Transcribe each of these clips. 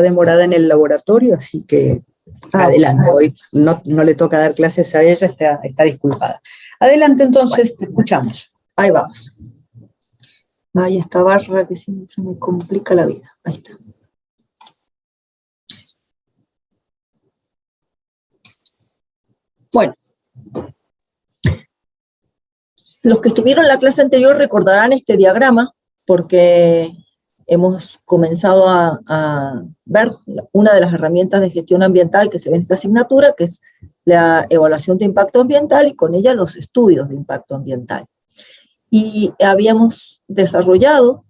demorada en el laboratorio, así que adelante. Hoy no le toca dar clases a ella, está disculpada. Adelante, entonces, te escuchamos. Ahí vamos. Ay, esta barra que siempre me complica la vida. Ahí está. Bueno, los que estuvieron en la clase anterior recordarán este diagrama, porque hemos comenzado a ver una de las herramientas de gestión ambiental que se ve en esta asignatura, que es la evaluación de impacto ambiental, y con ella los estudios de impacto ambiental. Y habíamos desarrollado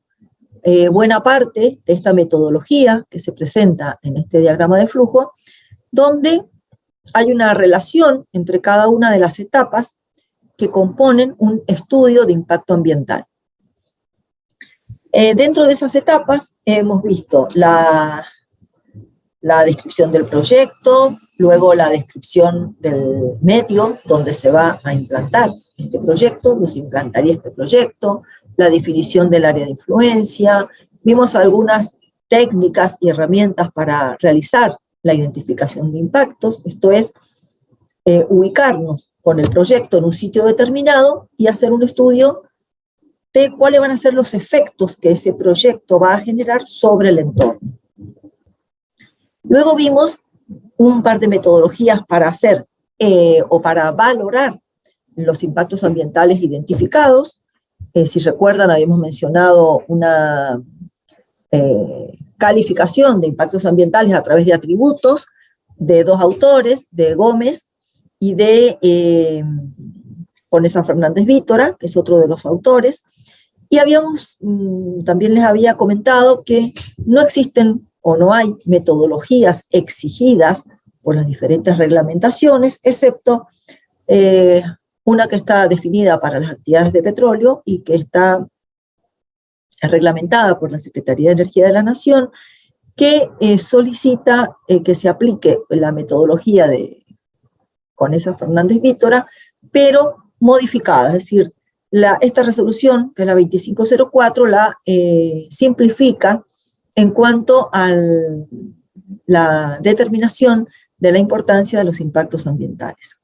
buena parte de esta metodología que se presenta en este diagrama de flujo, donde hay una relación entre cada una de las etapas que componen un estudio de impacto ambiental. Dentro de esas etapas hemos visto la descripción del proyecto, luego la descripción del medio donde se va a implantar este proyecto, donde se implantaría este proyecto, la definición del área de influencia, vimos algunas técnicas y herramientas para realizar la identificación de impactos, esto es, ubicarnos con el proyecto en un sitio determinado y hacer un estudio de cuáles van a ser los efectos que ese proyecto va a generar sobre el entorno. Luego vimos un par de metodologías para hacer o para valorar los impactos ambientales identificados. Si recuerdan, habíamos mencionado una calificación de impactos ambientales a través de atributos de dos autores, de Gómez y de Conesa Fernández Vítora, que es otro de los autores, y también les había comentado que no existen o no hay metodologías exigidas por las diferentes reglamentaciones, excepto una que está definida para las actividades de petróleo y que está reglamentada por la Secretaría de Energía de la Nación, que solicita que se aplique la metodología de Conesa Fernández Vítora, pero modificada, es decir, esta resolución, que es la 2504, la simplifica en cuanto a la determinación de la importancia de los impactos ambientales.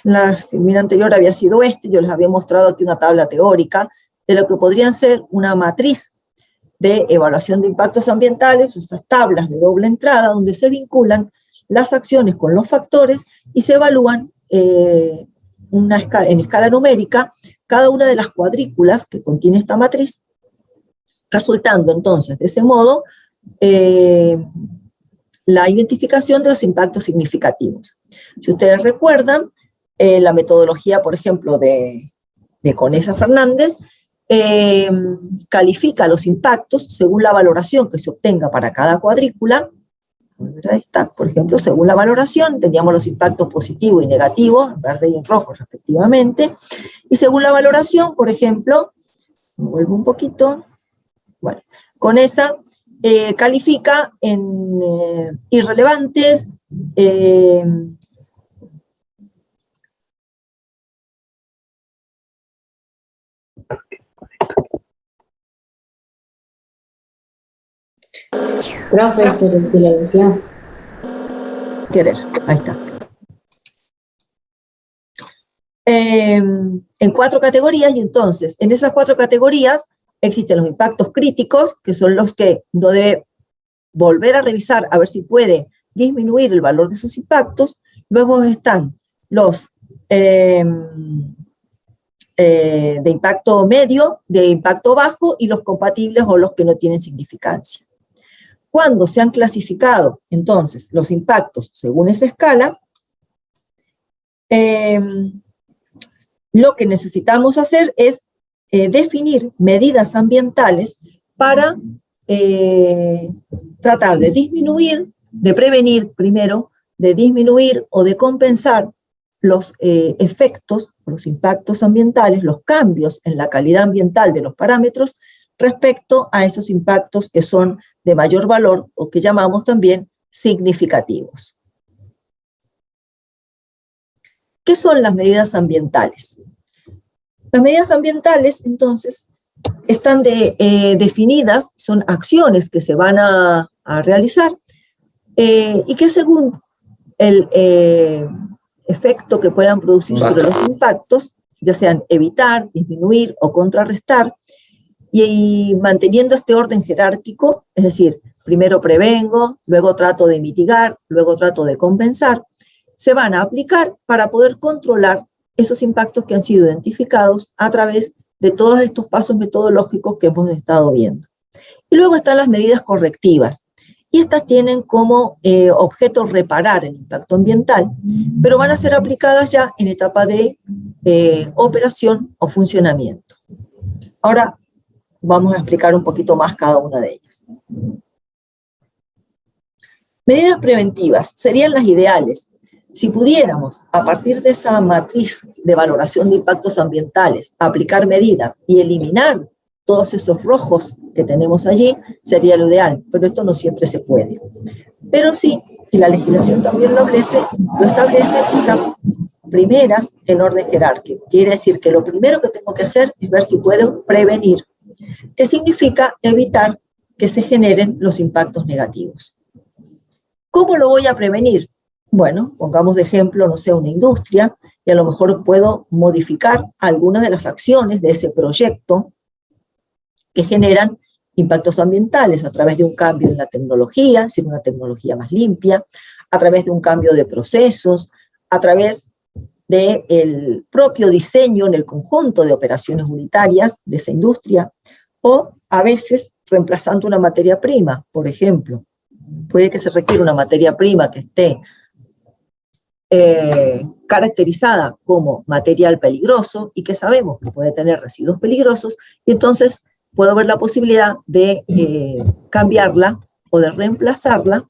La filmina anterior había sido yo les había mostrado aquí una tabla teórica de lo que podrían ser una matriz de evaluación de impactos ambientales, estas tablas de doble entrada donde se vinculan las acciones con los factores y se evalúan en escala numérica cada una de las cuadrículas que contiene esta matriz, resultando entonces de ese modo la identificación de los impactos significativos. Si ustedes recuerdan, la metodología, por ejemplo, de Conesa Fernández, califica los impactos según la valoración que se obtenga para cada cuadrícula. Ahí está, por ejemplo, según la valoración, teníamos los impactos positivos y negativos, en verde y en rojo respectivamente, y según la valoración, por ejemplo, vuelvo un poquito, bueno, Conesa califica en irrelevantes, Profe, se silenció. Ahí está. En 4 categorías, y entonces, en esas 4 categorías existen los impactos críticos, que son los que uno debe volver a revisar a ver si puede disminuir el valor de sus impactos. Luego están los de impacto medio, de impacto bajo, y los compatibles o los que no tienen significancia. Cuando se han clasificado, entonces, los impactos según esa escala, lo que necesitamos hacer es definir medidas ambientales para tratar de disminuir, de prevenir primero, de disminuir o de compensar los efectos, los impactos ambientales, los cambios en la calidad ambiental de los parámetros respecto a esos impactos que son de mayor valor o que llamamos también significativos. ¿Qué son las medidas ambientales? Las medidas ambientales, entonces, están definidas, son acciones que se van a realizar y que según el efecto que puedan producir sobre los impactos, ya sean evitar, disminuir o contrarrestar, y manteniendo este orden jerárquico, es decir, primero prevengo, luego trato de mitigar, luego trato de compensar, se van a aplicar para poder controlar esos impactos que han sido identificados a través de todos estos pasos metodológicos que hemos estado viendo. Y luego están las medidas correctivas, y estas tienen como objeto reparar el impacto ambiental, pero van a ser aplicadas ya en etapa de operación o funcionamiento. Ahora vamos a explicar un poquito más cada una de ellas. Medidas preventivas serían las ideales. Si pudiéramos, a partir de esa matriz de valoración de impactos ambientales, aplicar medidas y eliminar todos esos rojos que tenemos allí, sería lo ideal, pero esto no siempre se puede. Pero sí, y la legislación también lo establece, están primeras en orden jerárquico. Quiere decir que lo primero que tengo que hacer es ver si puedo prevenir, que significa evitar que se generen los impactos negativos. ¿Cómo lo voy a prevenir? Bueno, pongamos de ejemplo, no sé, una industria, y a lo mejor puedo modificar algunas de las acciones de ese proyecto que generan impactos ambientales a través de un cambio en la tecnología, sin una tecnología más limpia, a través de un cambio de procesos, a través del propio diseño en el conjunto de operaciones unitarias de esa industria, o a veces reemplazando una materia prima, por ejemplo. Puede que se requiera una materia prima que esté caracterizada como material peligroso y que sabemos que puede tener residuos peligrosos, y entonces puedo ver la posibilidad de cambiarla o de reemplazarla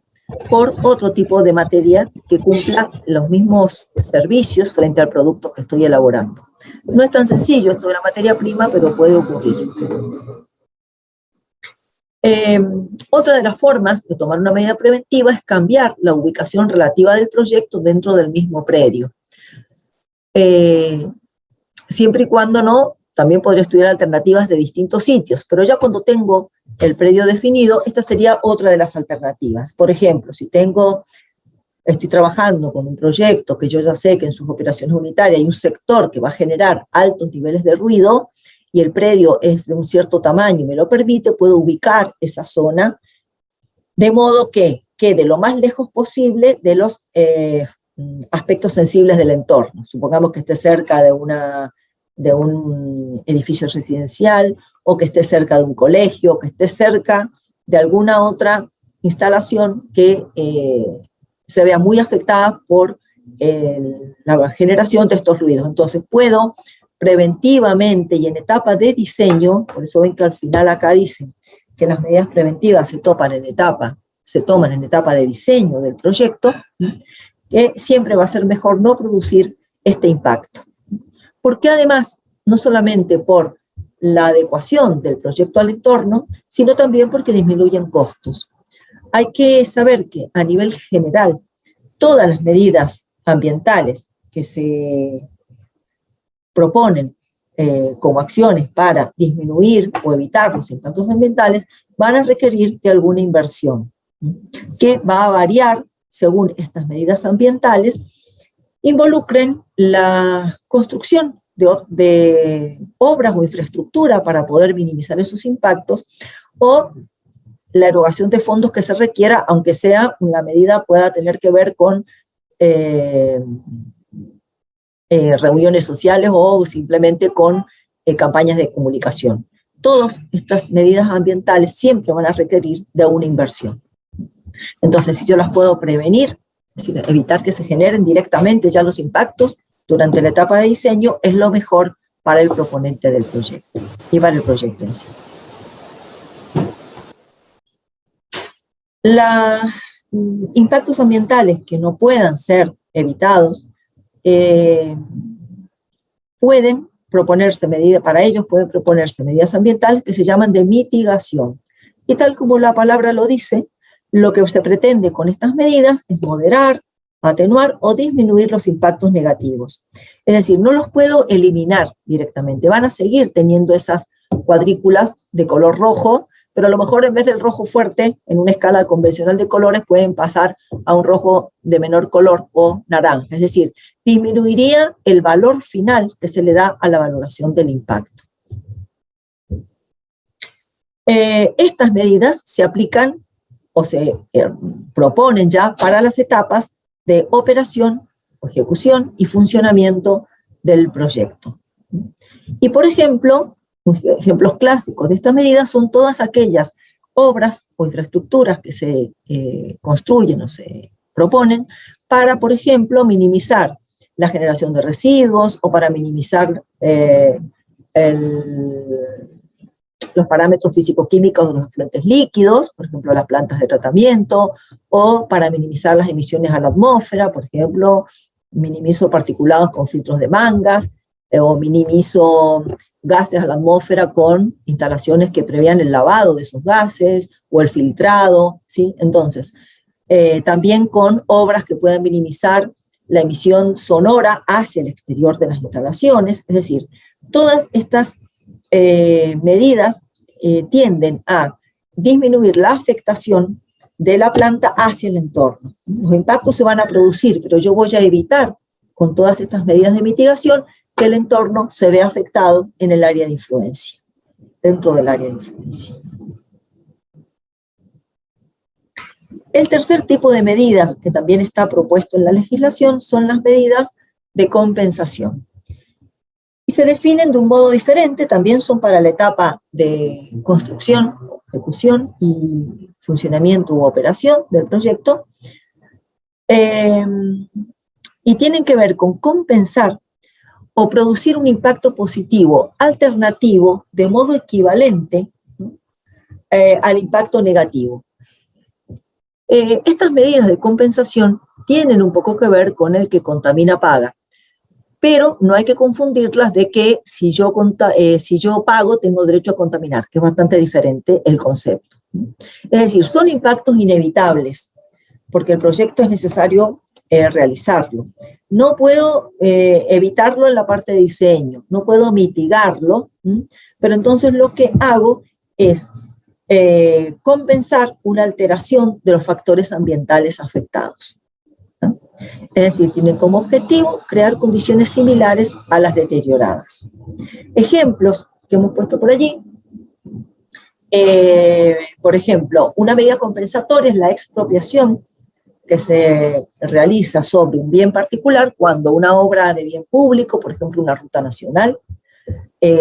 por otro tipo de materia que cumpla los mismos servicios frente al producto que estoy elaborando. No es tan sencillo esto de la materia prima, pero puede ocurrir. Otra de las formas de tomar una medida preventiva es cambiar la ubicación relativa del proyecto dentro del mismo predio. Siempre y cuando no, también podría estudiar alternativas de distintos sitios, pero ya cuando tengo el predio definido, esta sería otra de las alternativas. Por ejemplo, si estoy trabajando con un proyecto que yo ya sé que en sus operaciones unitarias hay un sector que va a generar altos niveles de ruido, y el predio es de un cierto tamaño y me lo permite, puedo ubicar esa zona de modo que quede lo más lejos posible de los aspectos sensibles del entorno. Supongamos que esté cerca de un edificio residencial, o que esté cerca de un colegio, o que esté cerca de alguna otra instalación que se vea muy afectada por la generación de estos ruidos. Entonces puedo preventivamente y en etapa de diseño, por eso ven que al final acá dicen que las medidas preventivas se toman en etapa de diseño del proyecto, que siempre va a ser mejor no producir este impacto. Porque además, no solamente por la adecuación del proyecto al entorno, sino también porque disminuyen costos. Hay que saber que a nivel general, todas las medidas ambientales que se proponen como acciones para disminuir o evitar los impactos ambientales van a requerir de alguna inversión, que va a variar según estas medidas ambientales involucren la construcción de obras o infraestructura para poder minimizar esos impactos, o la erogación de fondos que se requiera, aunque sea una medida pueda tener que ver con reuniones sociales o simplemente con campañas de comunicación. Todas estas medidas ambientales siempre van a requerir de una inversión. Entonces, si yo las puedo prevenir, es decir, evitar que se generen directamente ya los impactos durante la etapa de diseño, es lo mejor para el proponente del proyecto y para el proyecto en sí. Los impactos ambientales que no puedan ser evitados pueden proponerse medidas, para ellos pueden proponerse medidas ambientales que se llaman de mitigación. Y tal como la palabra lo dice, lo que se pretende con estas medidas es moderar, atenuar o disminuir los impactos negativos. Es decir, no los puedo eliminar directamente, van a seguir teniendo esas cuadrículas de color rojo, pero a lo mejor en vez del rojo fuerte, en una escala convencional de colores, pueden pasar a un rojo de menor color o naranja. Es decir, disminuiría el valor final que se le da a la valoración del impacto. Estas medidas se aplican o se proponen ya para las etapas de operación, ejecución y funcionamiento del proyecto. Y por ejemplo, ejemplos clásicos de estas medidas son todas aquellas obras o infraestructuras que se construyen o se proponen para, por ejemplo, minimizar la generación de residuos o para minimizar los parámetros físico-químicos de los efluentes líquidos, por ejemplo, las plantas de tratamiento, o para minimizar las emisiones a la atmósfera, por ejemplo, minimizo particulados con filtros de mangas, o minimizo gases a la atmósfera con instalaciones que prevean el lavado de esos gases, o el filtrado, ¿sí? Entonces, también con obras que puedan minimizar la emisión sonora hacia el exterior de las instalaciones, es decir, todas estas medidas tienden a disminuir la afectación de la planta hacia el entorno. Los impactos se van a producir, pero yo voy a evitar con todas estas medidas de mitigación que el entorno se vea afectado en el área de influencia, dentro del área de influencia. El tercer tipo de medidas que también está propuesto en la legislación son las medidas de compensación. Y se definen de un modo diferente, también son para la etapa de construcción, ejecución y funcionamiento u operación del proyecto, y tienen que ver con compensar o producir un impacto positivo alternativo de modo equivalente al impacto negativo. Estas medidas de compensación tienen un poco que ver con el que contamina paga, pero no hay que confundirlas de que si yo pago tengo derecho a contaminar, que es bastante diferente el concepto. Es decir, son impactos inevitables, porque el proyecto es necesario realizarlo. No puedo evitarlo en la parte de diseño, no puedo mitigarlo, pero entonces lo que hago es compensar una alteración de los factores ambientales afectados. Es decir, tienen como objetivo crear condiciones similares a las deterioradas. Ejemplos que hemos puesto por allí, por ejemplo, una medida compensatoria es la expropiación que se realiza sobre un bien particular cuando una obra de bien público, por ejemplo, una ruta nacional,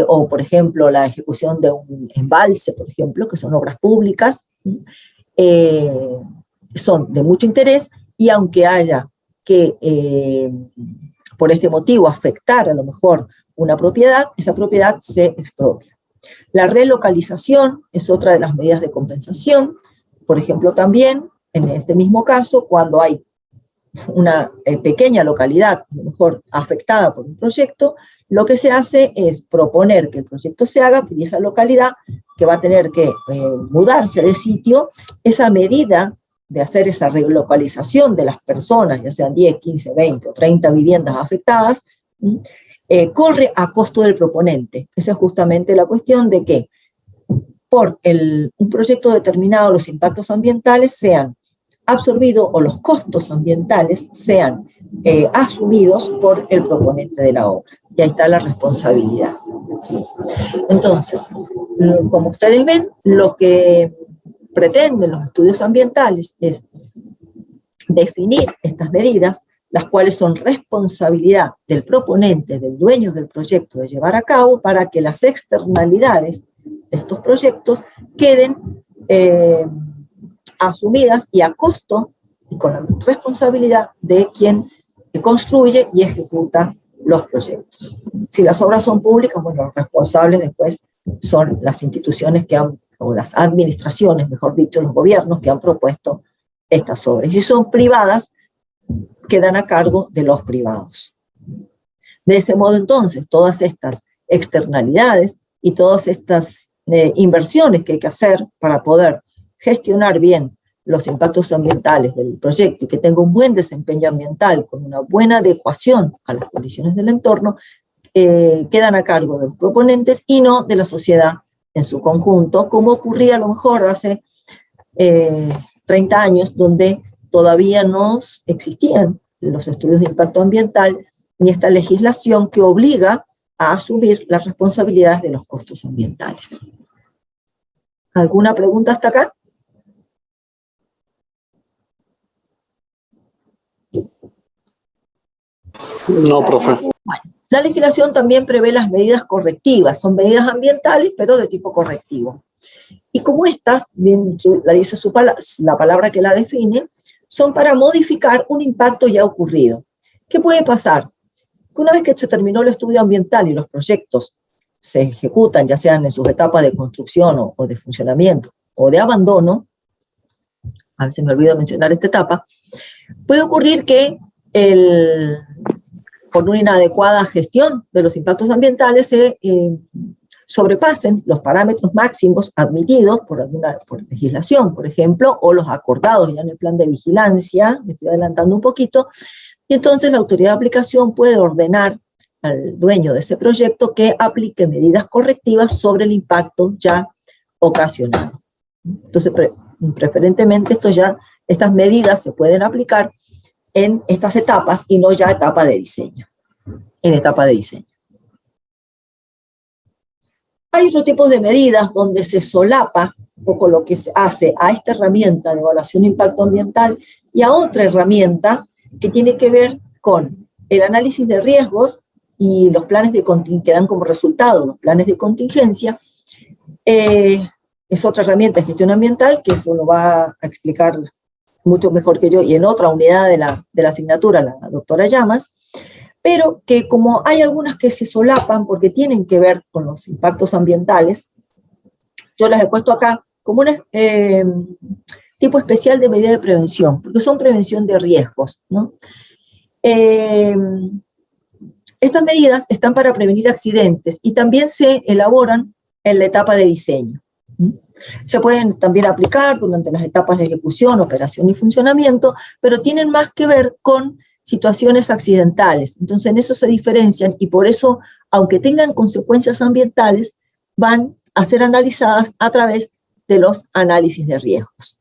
o por ejemplo la ejecución de un embalse, por ejemplo, que son obras públicas, son de mucho interés, y aunque haya que por este motivo afectar a lo mejor una propiedad, esa propiedad se expropia. La relocalización es otra de las medidas de compensación, por ejemplo también en este mismo caso cuando hay una pequeña localidad, a lo mejor afectada por un proyecto, lo que se hace es proponer que el proyecto se haga y esa localidad que va a tener que mudarse de sitio, esa medida de hacer esa relocalización de las personas, ya sean 10, 15, 20 o 30 viviendas afectadas, corre a costo del proponente. Esa es justamente la cuestión de que por un proyecto determinado los impactos ambientales sean absorbidos o los costos ambientales sean asumidos por el proponente de la obra. Y ahí está la responsabilidad. ¿Sí? Entonces, como ustedes ven, lo que pretenden los estudios ambientales es definir estas medidas, las cuales son responsabilidad del proponente, del dueño del proyecto de llevar a cabo, para que las externalidades de estos proyectos queden asumidas y a costo y con la responsabilidad de quien construye y ejecuta los proyectos. Si las obras son públicas, bueno, los responsables después son las instituciones que han, o las administraciones, mejor dicho, los gobiernos que han propuesto estas obras. Y si son privadas, quedan a cargo de los privados. De ese modo, entonces, todas estas externalidades y todas estas inversiones que hay que hacer para poder gestionar bien los impactos ambientales del proyecto y que tenga un buen desempeño ambiental con una buena adecuación a las condiciones del entorno, quedan a cargo de los proponentes y no de la sociedad en su conjunto, como ocurría a lo mejor hace 30 años, donde todavía no existían los estudios de impacto ambiental ni esta legislación que obliga a asumir las responsabilidades de los costos ambientales. ¿Alguna pregunta hasta acá? No, profe. Bueno, la legislación también prevé las medidas correctivas, son medidas ambientales, pero de tipo correctivo. Y como estas, bien la dice la palabra que la define, son para modificar un impacto ya ocurrido. ¿Qué puede pasar? Que una vez que se terminó el estudio ambiental y los proyectos se ejecutan, ya sean en sus etapas de construcción o de funcionamiento o de abandono, a veces me olvido mencionar esta etapa, puede ocurrir que por una inadecuada gestión de los impactos ambientales se sobrepasen los parámetros máximos admitidos por legislación, por ejemplo, o los acordados ya en el plan de vigilancia, me estoy adelantando un poquito, y entonces la autoridad de aplicación puede ordenar al dueño de ese proyecto que aplique medidas correctivas sobre el impacto ya ocasionado. Entonces, preferentemente estas medidas se pueden aplicar en estas etapas y no ya etapa de diseño, en etapa de diseño. Hay otro tipo de medidas donde se solapa un poco lo que se hace a esta herramienta de evaluación de impacto ambiental y a otra herramienta que tiene que ver con el análisis de riesgos y los planes que dan como resultado los planes de contingencia. Es otra herramienta de gestión ambiental, que eso lo va a explicar mucho mejor que yo, y en otra unidad de la asignatura, la doctora Llamas, pero que como hay algunas que se solapan porque tienen que ver con los impactos ambientales, yo las he puesto acá como un tipo especial de medida de prevención, porque son prevención de riesgos, ¿no? Estas medidas están para prevenir accidentes y también se elaboran en la etapa de diseño. Se pueden también aplicar durante las etapas de ejecución, operación y funcionamiento, pero tienen más que ver con situaciones accidentales. Entonces en eso se diferencian y por eso, aunque tengan consecuencias ambientales, van a ser analizadas a través de los análisis de riesgos.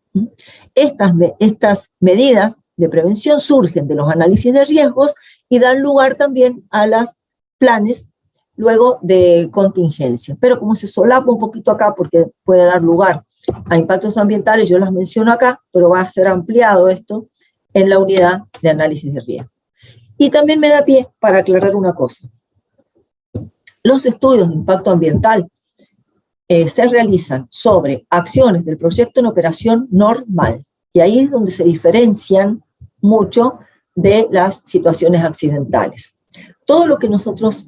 Estas medidas de prevención surgen de los análisis de riesgos y dan lugar también a los planes luego de contingencia. Pero como se solapa un poquito acá porque puede dar lugar a impactos ambientales, yo las menciono acá, pero va a ser ampliado esto en la unidad de análisis de riesgo. Y también me da pie para aclarar una cosa. Los estudios de impacto ambiental se realizan sobre acciones del proyecto en operación normal. Y ahí es donde se diferencian mucho de las situaciones accidentales. Todo lo que nosotros,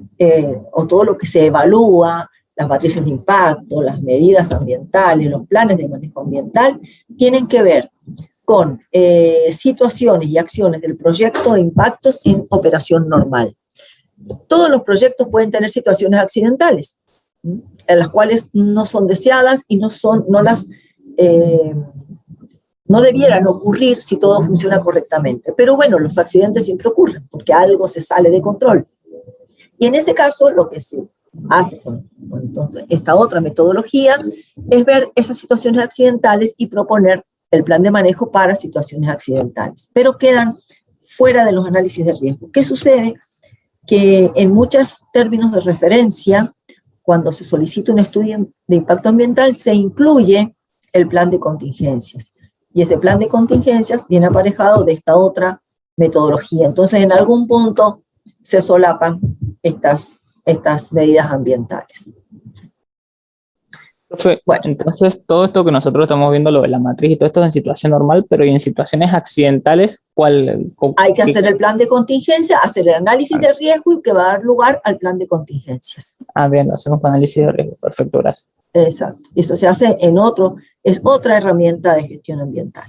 o todo lo que se evalúa, las matrices de impacto, las medidas ambientales, los planes de manejo ambiental, tienen que ver con situaciones y acciones del proyecto de impactos en operación normal. Todos los proyectos pueden tener situaciones accidentales, en las cuales no son deseadas y no debieran ocurrir si todo funciona correctamente. Pero bueno, los accidentes siempre ocurren, porque algo se sale de control. Y en ese caso, lo que se hace con entonces, esta otra metodología es ver esas situaciones accidentales y proponer el plan de manejo para situaciones accidentales. Pero quedan fuera de los análisis de riesgo. ¿Qué sucede? Que en muchos términos de referencia, cuando se solicita un estudio de impacto ambiental, se incluye el plan de contingencias. Y ese plan de contingencias viene aparejado de esta otra metodología. Entonces, en algún punto se solapan estas medidas ambientales. Profe, Bueno, entonces todo esto que nosotros estamos viendo, lo de la matriz y todo esto es en situación normal, pero y en situaciones accidentales, hay que hacer el plan de contingencia, hacer el análisis de riesgo y que va a dar lugar al plan de contingencias. Bien, lo hacemos con análisis de riesgo. Perfecto, gracias. Exacto. Eso se hace es otra herramienta de gestión ambiental.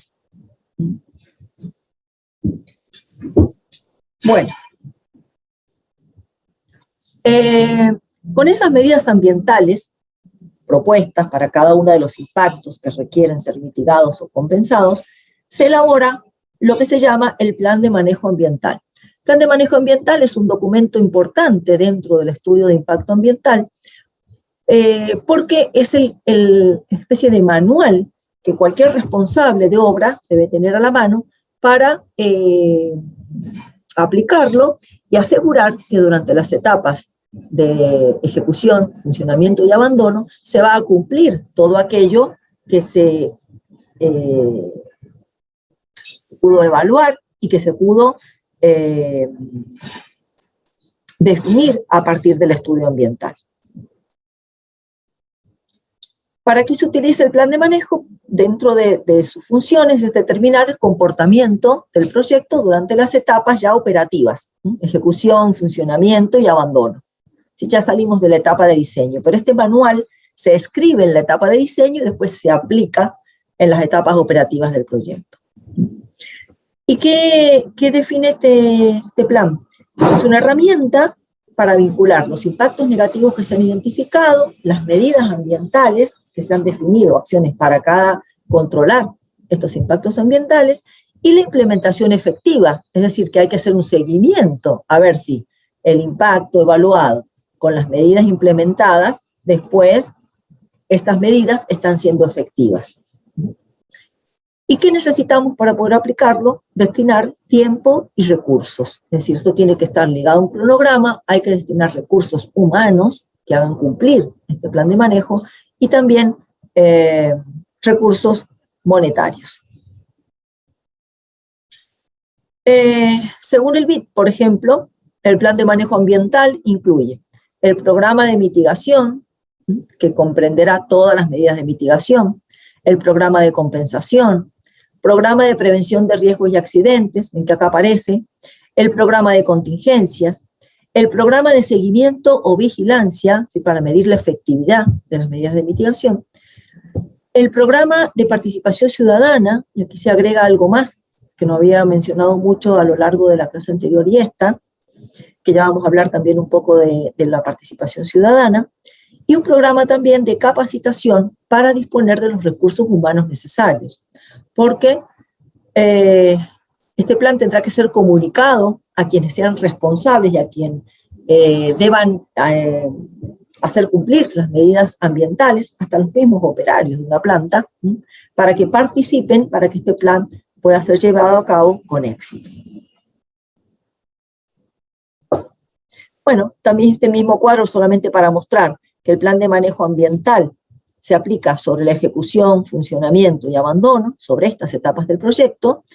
Bueno. Con esas medidas ambientales propuestas para cada uno de los impactos que requieren ser mitigados o compensados, se elabora lo que se llama el plan de manejo ambiental. Plan de manejo ambiental es un documento importante dentro del estudio de impacto ambiental, porque es el especie de manual que cualquier responsable de obra debe tener a la mano para aplicarlo y asegurar que durante las etapas de ejecución, funcionamiento y abandono se va a cumplir todo aquello que se pudo evaluar y que se pudo definir a partir del estudio ambiental. ¿Para qué se utiliza el plan de manejo? Dentro de sus funciones es determinar el comportamiento del proyecto durante las etapas ya operativas, ejecución, funcionamiento y abandono. Si ya salimos de la etapa de diseño, pero este manual se escribe en la etapa de diseño y después se aplica en las etapas operativas del proyecto. ¿Y qué define este plan? Es una herramienta para vincular los impactos negativos que se han identificado, las medidas ambientales que se han definido, acciones para controlar estos impactos ambientales, y la implementación efectiva, es decir, que hay que hacer un seguimiento a ver si el impacto evaluado con las medidas implementadas, después estas medidas están siendo efectivas. ¿Y qué necesitamos para poder aplicarlo? Destinar tiempo y recursos. Es decir, esto tiene que estar ligado a un cronograma, hay que destinar recursos humanos que hagan cumplir este plan de manejo y también recursos monetarios. Según el BID, por ejemplo, el plan de manejo ambiental incluye el programa de mitigación, que comprenderá todas las medidas de mitigación, el programa de compensación, programa de prevención de riesgos y accidentes, en que acá aparece, el programa de contingencias, el programa de seguimiento o vigilancia, ¿sí?, para medir la efectividad de las medidas de mitigación, el programa de participación ciudadana, y aquí se agrega algo más, que no había mencionado mucho a lo largo de la clase anterior y esta, que ya vamos a hablar también un poco de la participación ciudadana, y un programa también de capacitación para disponer de los recursos humanos necesarios, porque este plan tendrá que ser comunicado a quienes sean responsables y a quienes deban hacer cumplir las medidas ambientales, hasta los mismos operarios de una planta, para que participen, para que este plan pueda ser llevado a cabo con éxito. Bueno, también este mismo cuadro solamente para mostrar que el plan de manejo ambiental se aplica sobre la ejecución, funcionamiento y abandono, sobre estas etapas del proyecto,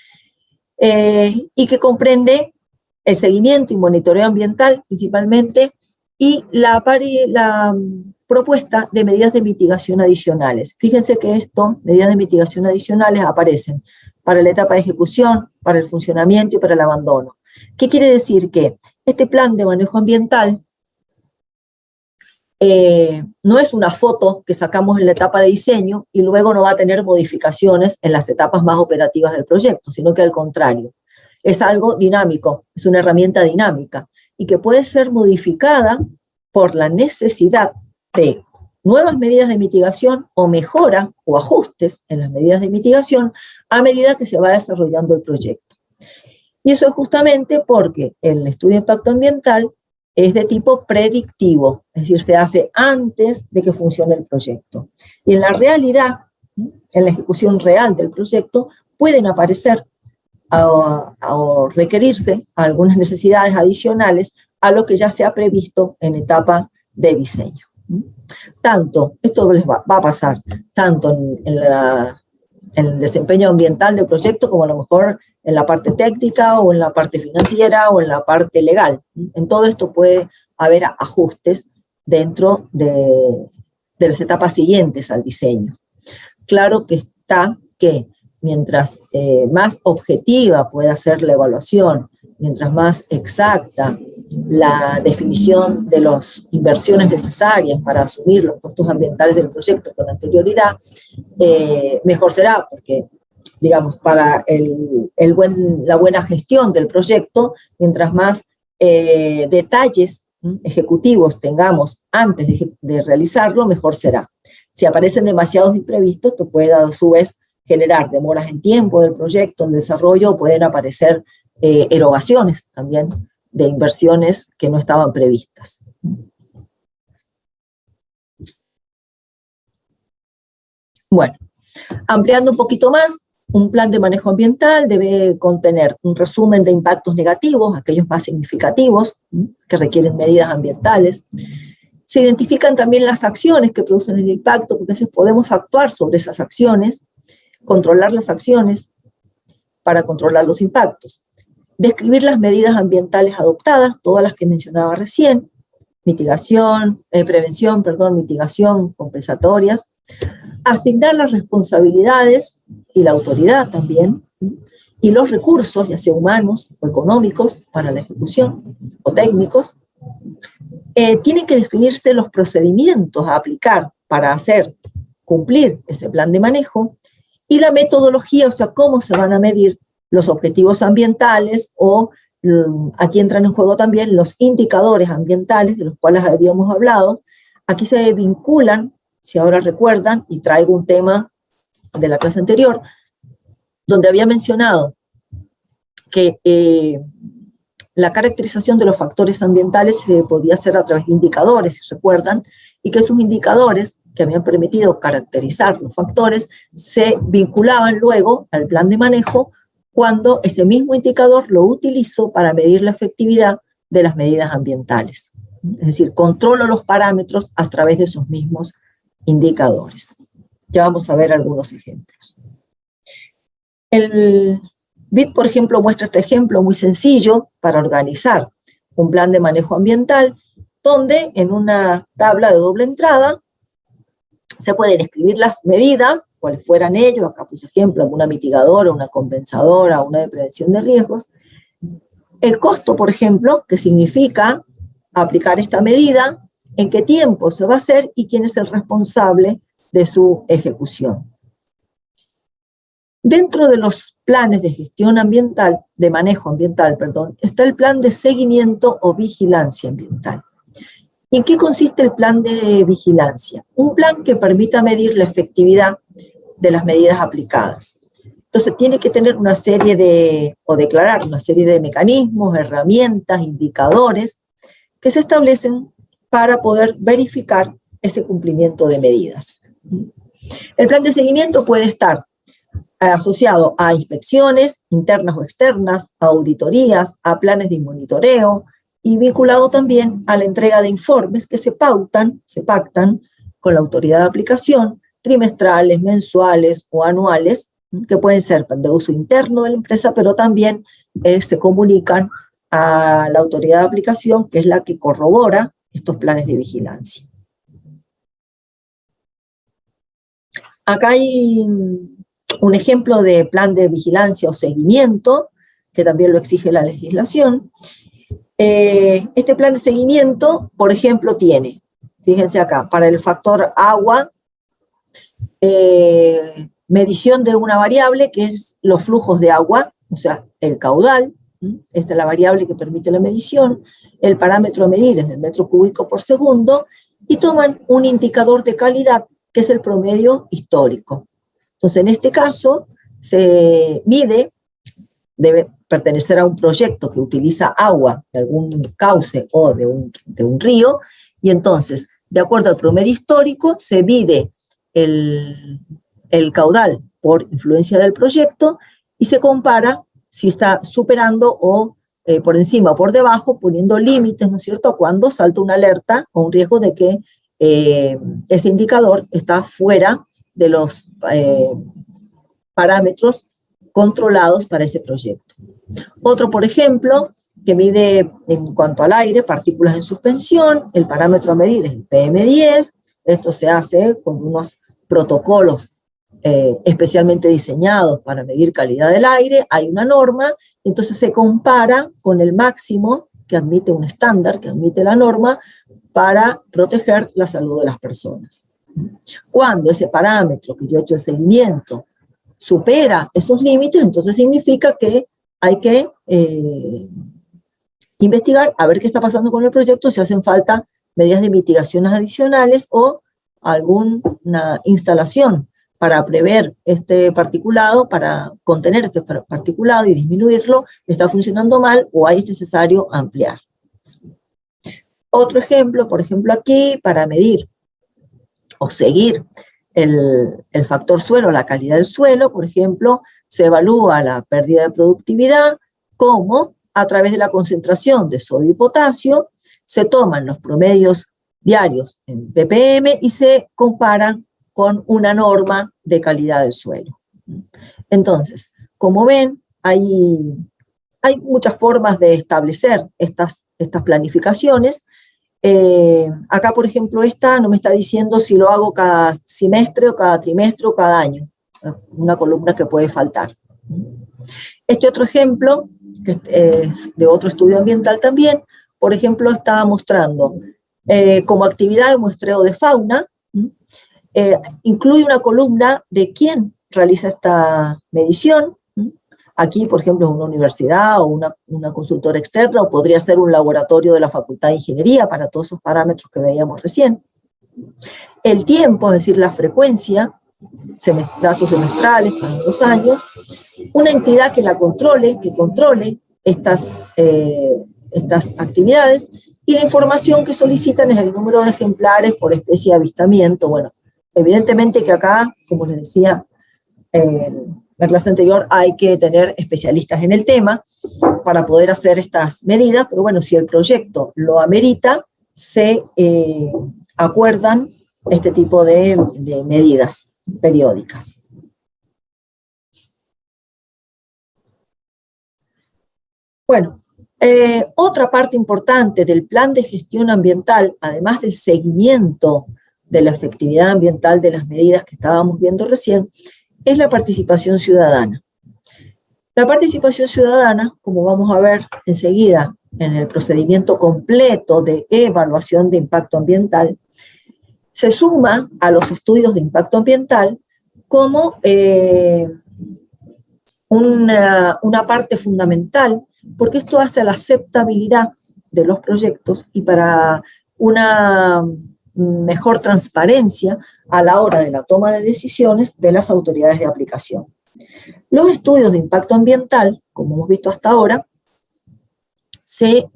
y que comprende el seguimiento y monitoreo ambiental principalmente, y la propuesta de medidas de mitigación adicionales. Fíjense que medidas de mitigación adicionales aparecen para la etapa de ejecución, para el funcionamiento y para el abandono. ¿Qué quiere decir? Que este plan de manejo ambiental no es una foto que sacamos en la etapa de diseño y luego no va a tener modificaciones en las etapas más operativas del proyecto, sino que al contrario, es algo dinámico, es una herramienta dinámica y que puede ser modificada por la necesidad de nuevas medidas de mitigación o mejora o ajustes en las medidas de mitigación a medida que se va desarrollando el proyecto. Y eso es justamente porque el estudio de impacto ambiental es de tipo predictivo, es decir, se hace antes de que funcione el proyecto. Y en la realidad, en la ejecución real del proyecto, pueden aparecer o requerirse algunas necesidades adicionales a lo que ya se ha previsto en etapa de diseño. Esto les va a pasar tanto en el desempeño ambiental del proyecto como a lo mejor en la parte técnica o en la parte financiera o en la parte legal. En todo esto puede haber ajustes dentro de las etapas siguientes al diseño. Claro que está que mientras más objetiva pueda ser la evaluación, mientras más exacta la definición de las inversiones necesarias para asumir los costos ambientales del proyecto con anterioridad, mejor será, porque, digamos, para la buena gestión del proyecto, mientras más detalles ejecutivos tengamos antes de realizarlo, mejor será. Si aparecen demasiados imprevistos, esto puede a su vez generar demoras en tiempo del proyecto, en desarrollo, o pueden aparecer erogaciones también de inversiones que no estaban previstas. Bueno, ampliando un poquito más, un plan de manejo ambiental debe contener un resumen de impactos negativos, aquellos más significativos, que requieren medidas ambientales. Se identifican también las acciones que producen el impacto, porque a veces podemos actuar sobre esas acciones, controlar las acciones para controlar los impactos. Describir las medidas ambientales adoptadas, todas las que mencionaba recién, prevención, mitigación, compensatorias. Asignar las responsabilidades y la autoridad también, y los recursos, ya sea humanos o económicos, para la ejecución, o técnicos. Tienen que definirse los procedimientos a aplicar para cumplir ese plan de manejo, y la metodología, o sea, cómo se van a medir los objetivos ambientales, o aquí entran en juego también los indicadores ambientales, de los cuales habíamos hablado. Aquí se vinculan, si ahora recuerdan, y traigo un tema de la clase anterior, donde había mencionado que la caracterización de los factores ambientales se podía hacer a través de indicadores, si recuerdan, y que esos indicadores que habían permitido caracterizar los factores se vinculaban luego al plan de manejo cuando ese mismo indicador lo utilizo para medir la efectividad de las medidas ambientales. Es decir, controlo los parámetros a través de esos mismos indicadores. Ya vamos a ver algunos ejemplos. El BID, por ejemplo, muestra este ejemplo muy sencillo para organizar un plan de manejo ambiental, donde en una tabla de doble entrada se pueden escribir las medidas, cuáles fueran ellos. Acá puse ejemplo, una mitigadora, una compensadora, una de prevención de riesgos. El costo, por ejemplo, que significa aplicar esta medida, en qué tiempo se va a hacer y quién es el responsable de su ejecución. Dentro de los planes de gestión ambiental, de manejo ambiental, perdón, está el plan de seguimiento o vigilancia ambiental. ¿Y en qué consiste el plan de vigilancia? Un plan que permita medir la efectividad de las medidas aplicadas. Entonces tiene que tener una serie o declarar una serie de mecanismos, herramientas, indicadores que se establecen para poder verificar ese cumplimiento de medidas. El plan de seguimiento puede estar asociado a inspecciones internas o externas, a auditorías, a planes de monitoreo, y vinculado también a la entrega de informes que se pactan con la autoridad de aplicación, trimestrales, mensuales o anuales, que pueden ser de uso interno de la empresa, pero también se comunican a la autoridad de aplicación, que es la que corrobora estos planes de vigilancia. Acá hay un ejemplo de plan de vigilancia o seguimiento, que también lo exige la legislación. Este plan de seguimiento, por ejemplo, tiene, fíjense acá, para el factor agua, medición de una variable que es los flujos de agua, o sea, el caudal. Esta es la variable que permite la medición. El parámetro a medir es el metro cúbico por segundo, y toman un indicador de calidad que es el promedio histórico. Entonces, en este caso, se mide, debe pertenecer a un proyecto que utiliza agua de algún cauce o de un río, y entonces, de acuerdo al promedio histórico, se mide el caudal por influencia del proyecto y se compara si está superando o por encima o por debajo, poniendo límites, ¿no es cierto?, cuando salta una alerta o un riesgo de que ese indicador está fuera de los parámetros controlados para ese proyecto. Otro, por ejemplo, que mide en cuanto al aire, partículas en suspensión, el parámetro a medir es el PM10, esto se hace con unos protocolos especialmente disenados para medir calidad del aire, hay una norma, entonces se compara con el máximo que admite un estándar, que admite la norma, para proteger la salud de las personas. Cuando ese parámetro que yo he hecho el seguimiento supera esos límites, entonces significa que hay que investigar, a ver qué está pasando con el proyecto, si hacen falta medidas de mitigaciones adicionales o alguna instalación para prever este particulado, para contener este particulado y disminuirlo, está funcionando mal o es necesario ampliar. Otro ejemplo, por ejemplo aquí, para medir o seguir el factor suelo, la calidad del suelo, por ejemplo, se evalúa la pérdida de productividad como a través de la concentración de sodio y potasio, se toman los promedios diarios en ppm y se comparan con una norma de calidad del suelo. Entonces, como ven, hay muchas formas de establecer estas planificaciones. Acá, por ejemplo, esta no me está diciendo si lo hago cada semestre o cada trimestre o cada año, una columna que puede faltar. Este otro ejemplo, que es de otro estudio ambiental también, por ejemplo, está mostrando como actividad el muestreo de fauna, incluye una columna de quién realiza esta medición. Aquí, por ejemplo, es una universidad o una consultora externa, o podría ser un laboratorio de la Facultad de Ingeniería para todos esos parámetros que veíamos recién. El tiempo, es decir, la frecuencia, datos semestrales cada 2 años, una entidad que controle estas actividades, y la información que solicitan es el número de ejemplares por especie de avistamiento. Bueno, evidentemente que acá, como les decía en la clase anterior, hay que tener especialistas en el tema para poder hacer estas medidas, pero bueno, si el proyecto lo amerita, se acuerdan este tipo de medidas periódicas. Bueno, otra parte importante del plan de gestión ambiental, además del seguimiento de la efectividad ambiental de las medidas que estábamos viendo recién, es la participación ciudadana. La participación ciudadana, como vamos a ver enseguida en el procedimiento completo de evaluación de impacto ambiental, se suma a los estudios de impacto ambiental como una parte fundamental, porque esto hace a la aceptabilidad de los proyectos y para una mejor transparencia a la hora de la toma de decisiones de las autoridades de aplicación. Los estudios de impacto ambiental, como hemos visto hasta ahora, se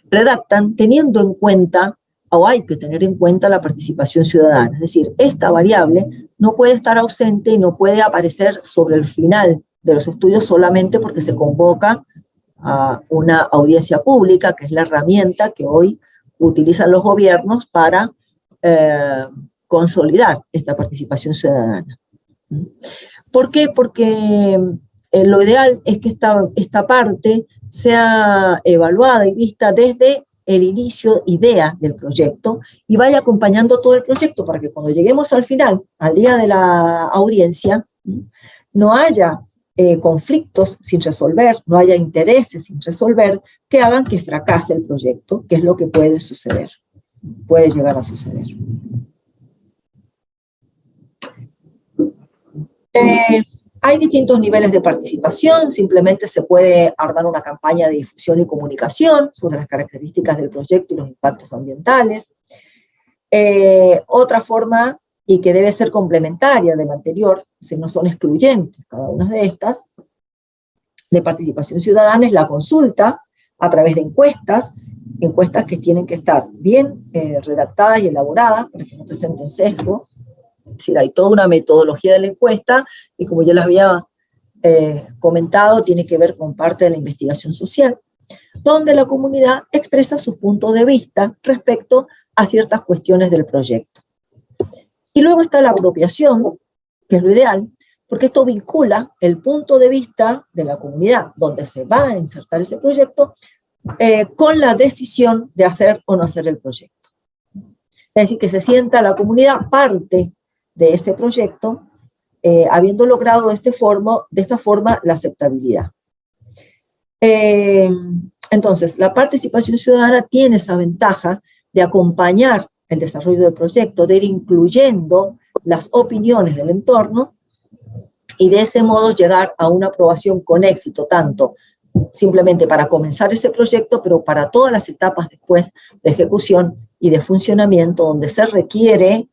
redactan teniendo en cuenta, o hay que tener en cuenta, la participación ciudadana. Es decir, esta variable no puede estar ausente y no puede aparecer sobre el final de los estudios solamente porque se convoca a una audiencia pública, que es la herramienta que hoy utilizan los gobiernos para consolidar esta participación ciudadana. ¿Por qué? Porque lo ideal es que esta parte sea evaluada y vista desde el inicio, idea del proyecto, y vaya acompañando todo el proyecto para que cuando lleguemos al final, al día de la audiencia, no haya conflictos sin resolver, no haya intereses sin resolver que hagan que fracase el proyecto, que es lo que puede suceder, puede llegar a suceder. Hay distintos niveles de participación, simplemente se puede armar una campaña de difusión y comunicación sobre las características del proyecto y los impactos ambientales. Otra forma, y que debe ser complementaria de la anterior, si no son excluyentes cada una de estas, de participación ciudadana, es la consulta a través de encuestas que tienen que estar bien redactadas y elaboradas para que no presenten sesgo. Es decir, hay toda una metodología de la encuesta y, como yo les había comentado, tiene que ver con parte de la investigación social, donde la comunidad expresa su punto de vista respecto a ciertas cuestiones del proyecto. Y luego está la apropiación, que es lo ideal, porque esto vincula el punto de vista de la comunidad, donde se va a insertar ese proyecto, con la decisión de hacer o no hacer el proyecto. Es decir, que se sienta la comunidad parte de ese proyecto, habiendo logrado de esta forma la aceptabilidad. Entonces, la participación ciudadana tiene esa ventaja de acompañar el desarrollo del proyecto, de ir incluyendo las opiniones del entorno y de ese modo llegar a una aprobación con éxito, tanto simplemente para comenzar ese proyecto, pero para todas las etapas después de ejecución y de funcionamiento, donde se requiere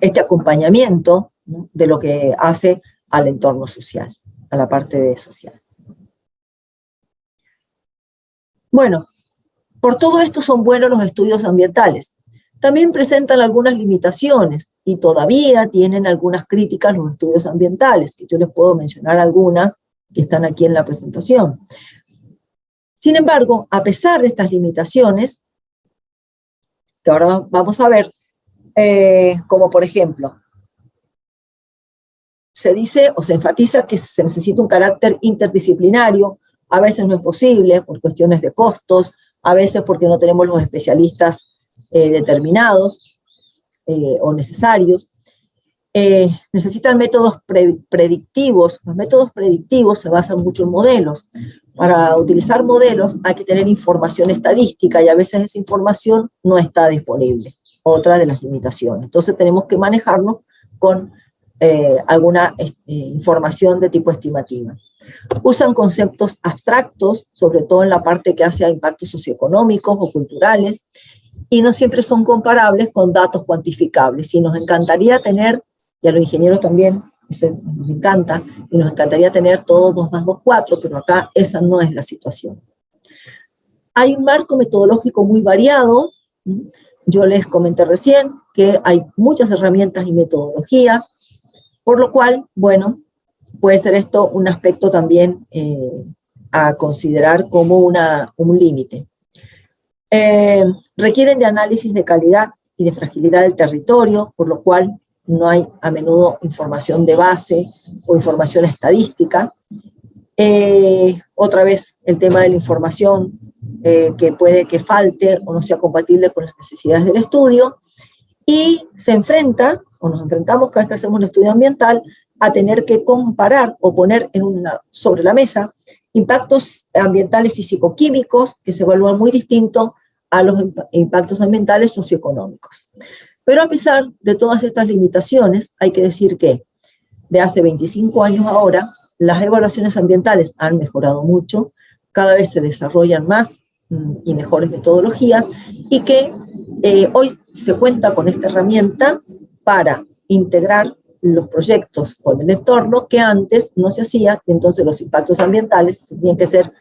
este acompañamiento, ¿no?, de lo que hace al entorno social, a la parte social. Bueno, por todo esto son buenos los estudios ambientales. También presentan algunas limitaciones y todavía tienen algunas críticas los estudios ambientales, que yo les puedo mencionar algunas que están aquí en la presentación. Sin embargo, a pesar de estas limitaciones, que ahora vamos a ver, como por ejemplo, se dice o se enfatiza que se necesita un carácter interdisciplinario, a veces no es posible por cuestiones de costos, a veces porque no tenemos los especialistas determinados o necesarios. Necesitan métodos predictivos. Los métodos predictivos se basan mucho en modelos. Para utilizar modelos hay que tener información estadística y a veces esa información no está disponible. Otra de las limitaciones. Entonces tenemos que manejarnos con alguna información de tipo estimativa. Usan conceptos abstractos, sobre todo en la parte que hace a impactos socioeconómicos o culturales, y no siempre son comparables con datos cuantificables. Y nos encantaría tener, y a los ingenieros también nos encanta, y nos encantaría tener todo 2 más 2, 4, pero acá esa no es la situación. Hay un marco metodológico muy variado. Yo les comenté recién que hay muchas herramientas y metodologías, por lo cual, bueno, puede ser esto un aspecto también a considerar como un límite. Requieren de análisis de calidad y de fragilidad del territorio, por lo cual no hay a menudo información de base o información estadística. Otra vez el tema de la información que puede que falte o no sea compatible con las necesidades del estudio, y se enfrenta, o nos enfrentamos cada vez que hacemos un estudio ambiental, a tener que comparar o poner sobre la mesa impactos ambientales físico-químicos que se evalúan muy distinto a los impactos ambientales socioeconómicos. Pero a pesar de todas estas limitaciones, hay que decir que de hace 25 años ahora, las evaluaciones ambientales han mejorado mucho, cada vez se desarrollan más y mejores metodologías, y que hoy se cuenta con esta herramienta para integrar los proyectos con el entorno que antes no se hacía, y entonces los impactos ambientales tenían que ser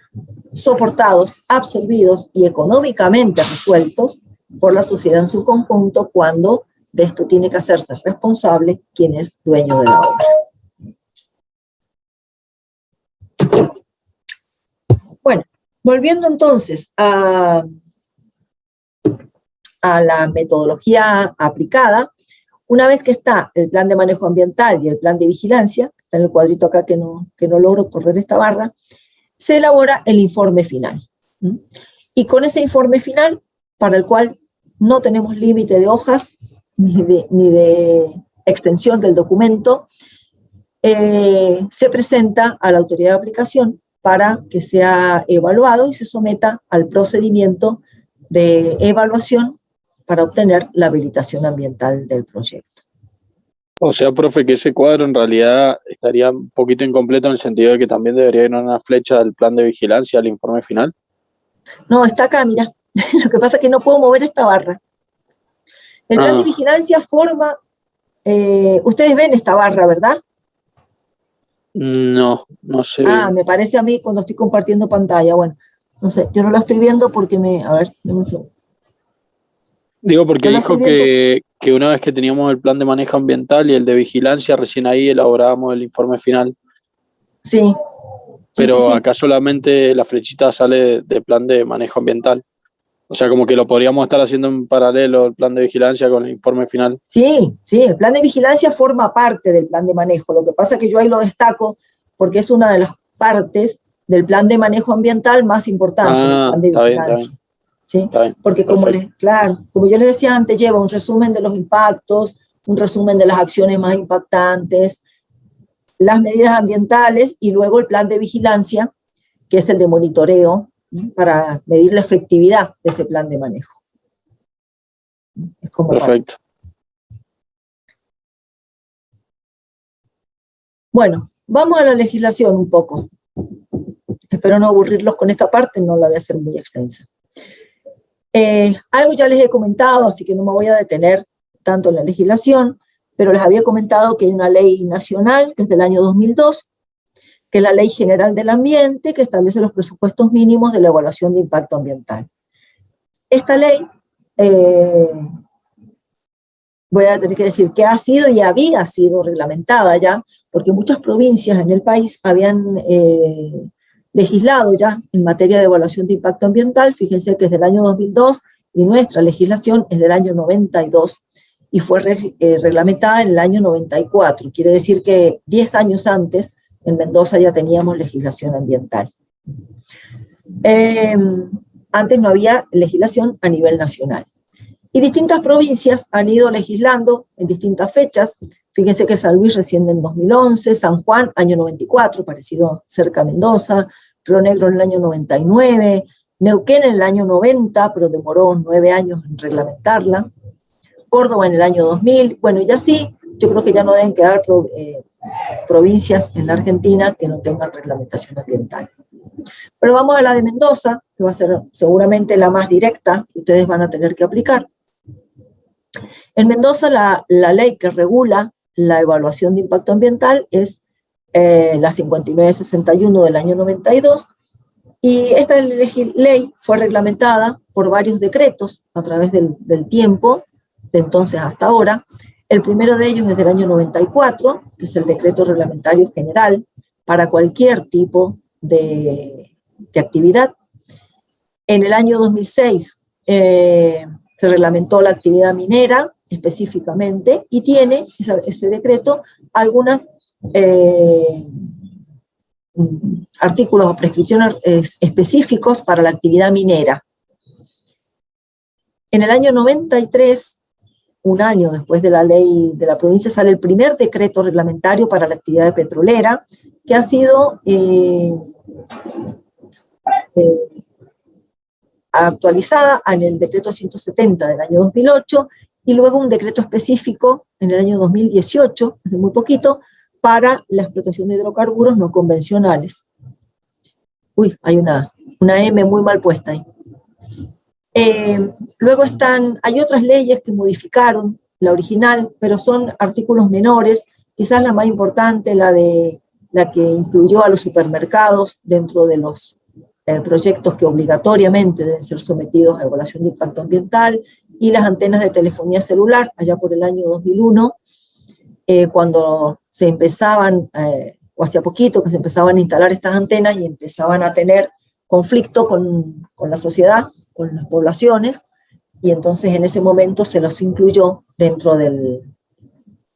soportados, absorbidos y económicamente resueltos por la sociedad en su conjunto, cuando de esto tiene que hacerse responsable quien es dueño de la obra. Bueno, volviendo entonces a la metodología aplicada, una vez que está el plan de manejo ambiental y el plan de vigilancia, está en el cuadrito acá que no logro correr esta barra, se elabora el informe final. Y con ese informe final, para el cual no tenemos límite de hojas ni de extensión del documento, se presenta a la autoridad de aplicación para que sea evaluado y se someta al procedimiento de evaluación para obtener la habilitación ambiental del proyecto. O sea, profe, que ese cuadro en realidad estaría un poquito incompleto en el sentido de que también debería ir una flecha del plan de vigilancia al informe final. No, está acá, mira. Lo que pasa es que no puedo mover esta barra. El plan de vigilancia forma... ustedes ven esta barra, ¿verdad? No sé. Ah, me parece a mí cuando estoy compartiendo pantalla. Bueno, no sé, yo no la estoy viendo porque a ver, dame un segundo. Digo, porque dijo que una vez que teníamos el plan de manejo ambiental y el de vigilancia, recién ahí elaborábamos el informe final. Sí. Pero sí. acá solamente la flechita sale de plan de manejo ambiental. O sea, como que lo podríamos estar haciendo en paralelo el plan de vigilancia con el informe final. Sí, el plan de vigilancia forma parte del plan de manejo. Lo que pasa es que yo ahí lo destaco porque es una de las partes del plan de manejo ambiental más importante, el plan de vigilancia. Está bien. ¿Sí? Porque como yo les decía antes, lleva un resumen de los impactos, un resumen de las acciones más impactantes, las medidas ambientales y luego el plan de vigilancia, que es el de monitoreo, para medir la efectividad de ese plan de manejo. Es como perfecto. Bueno, vamos a la legislación un poco. Espero no aburrirlos con esta parte, no la voy a hacer muy extensa. Algo ya les he comentado, así que no me voy a detener tanto en la legislación. pero les había comentado que hay una ley nacional, que es del año 2002, que es la Ley General del Ambiente, que establece los presupuestos mínimos de la evaluación de impacto ambiental. Esta ley, voy a tener que decir que ha sido y había sido reglamentada ya, porque muchas provincias en el país habían legislado ya en materia de evaluación de impacto ambiental. Fíjense que es del año 2002 y nuestra legislación es del año 92 y fue reglamentada en el año 94. Quiere decir que 10 años antes en Mendoza ya teníamos legislación ambiental. Antes no había legislación a nivel nacional. Y distintas provincias han ido legislando en distintas fechas. Fíjense que San Luis recién en 2011, San Juan, año 94, parecido cerca a Mendoza, Río Negro en el año 99, Neuquén en el año 90, pero demoró 9 años en reglamentarla, Córdoba en el año 2000, bueno, y así, yo creo que ya no deben quedar provincias en la Argentina que no tengan reglamentación ambiental. Pero vamos a la de Mendoza, que va a ser seguramente la más directa que ustedes van a tener que aplicar. En Mendoza la ley que regula la evaluación de impacto ambiental es la 5961 del año 92, y esta ley fue reglamentada por varios decretos a través del tiempo, de entonces hasta ahora. El primero de ellos es del año 94, que es el decreto reglamentario general para cualquier tipo de actividad. En el año 2006 se reglamentó la actividad minera específicamente y tiene ese decreto algunas artículos o prescripciones específicos para la actividad minera. En el año 93, un año después de la ley de la provincia, sale el primer decreto reglamentario para la actividad petrolera, que ha sido actualizada en el decreto 170 del año 2008, y luego un decreto específico en el año 2018, hace muy poquito, para la explotación de hidrocarburos no convencionales. Uy, hay una M muy mal puesta ahí. Luego hay otras leyes que modificaron la original, pero son artículos menores. Quizás la más importante, la que incluyó a los supermercados dentro de los proyectos que obligatoriamente deben ser sometidos a evaluación de impacto ambiental, y las antenas de telefonía celular, allá por el año 2001, cuando se empezaban, o hacía poquito que se empezaban a instalar estas antenas y empezaban a tener conflicto con la sociedad, con las poblaciones, y entonces en ese momento se los incluyó dentro del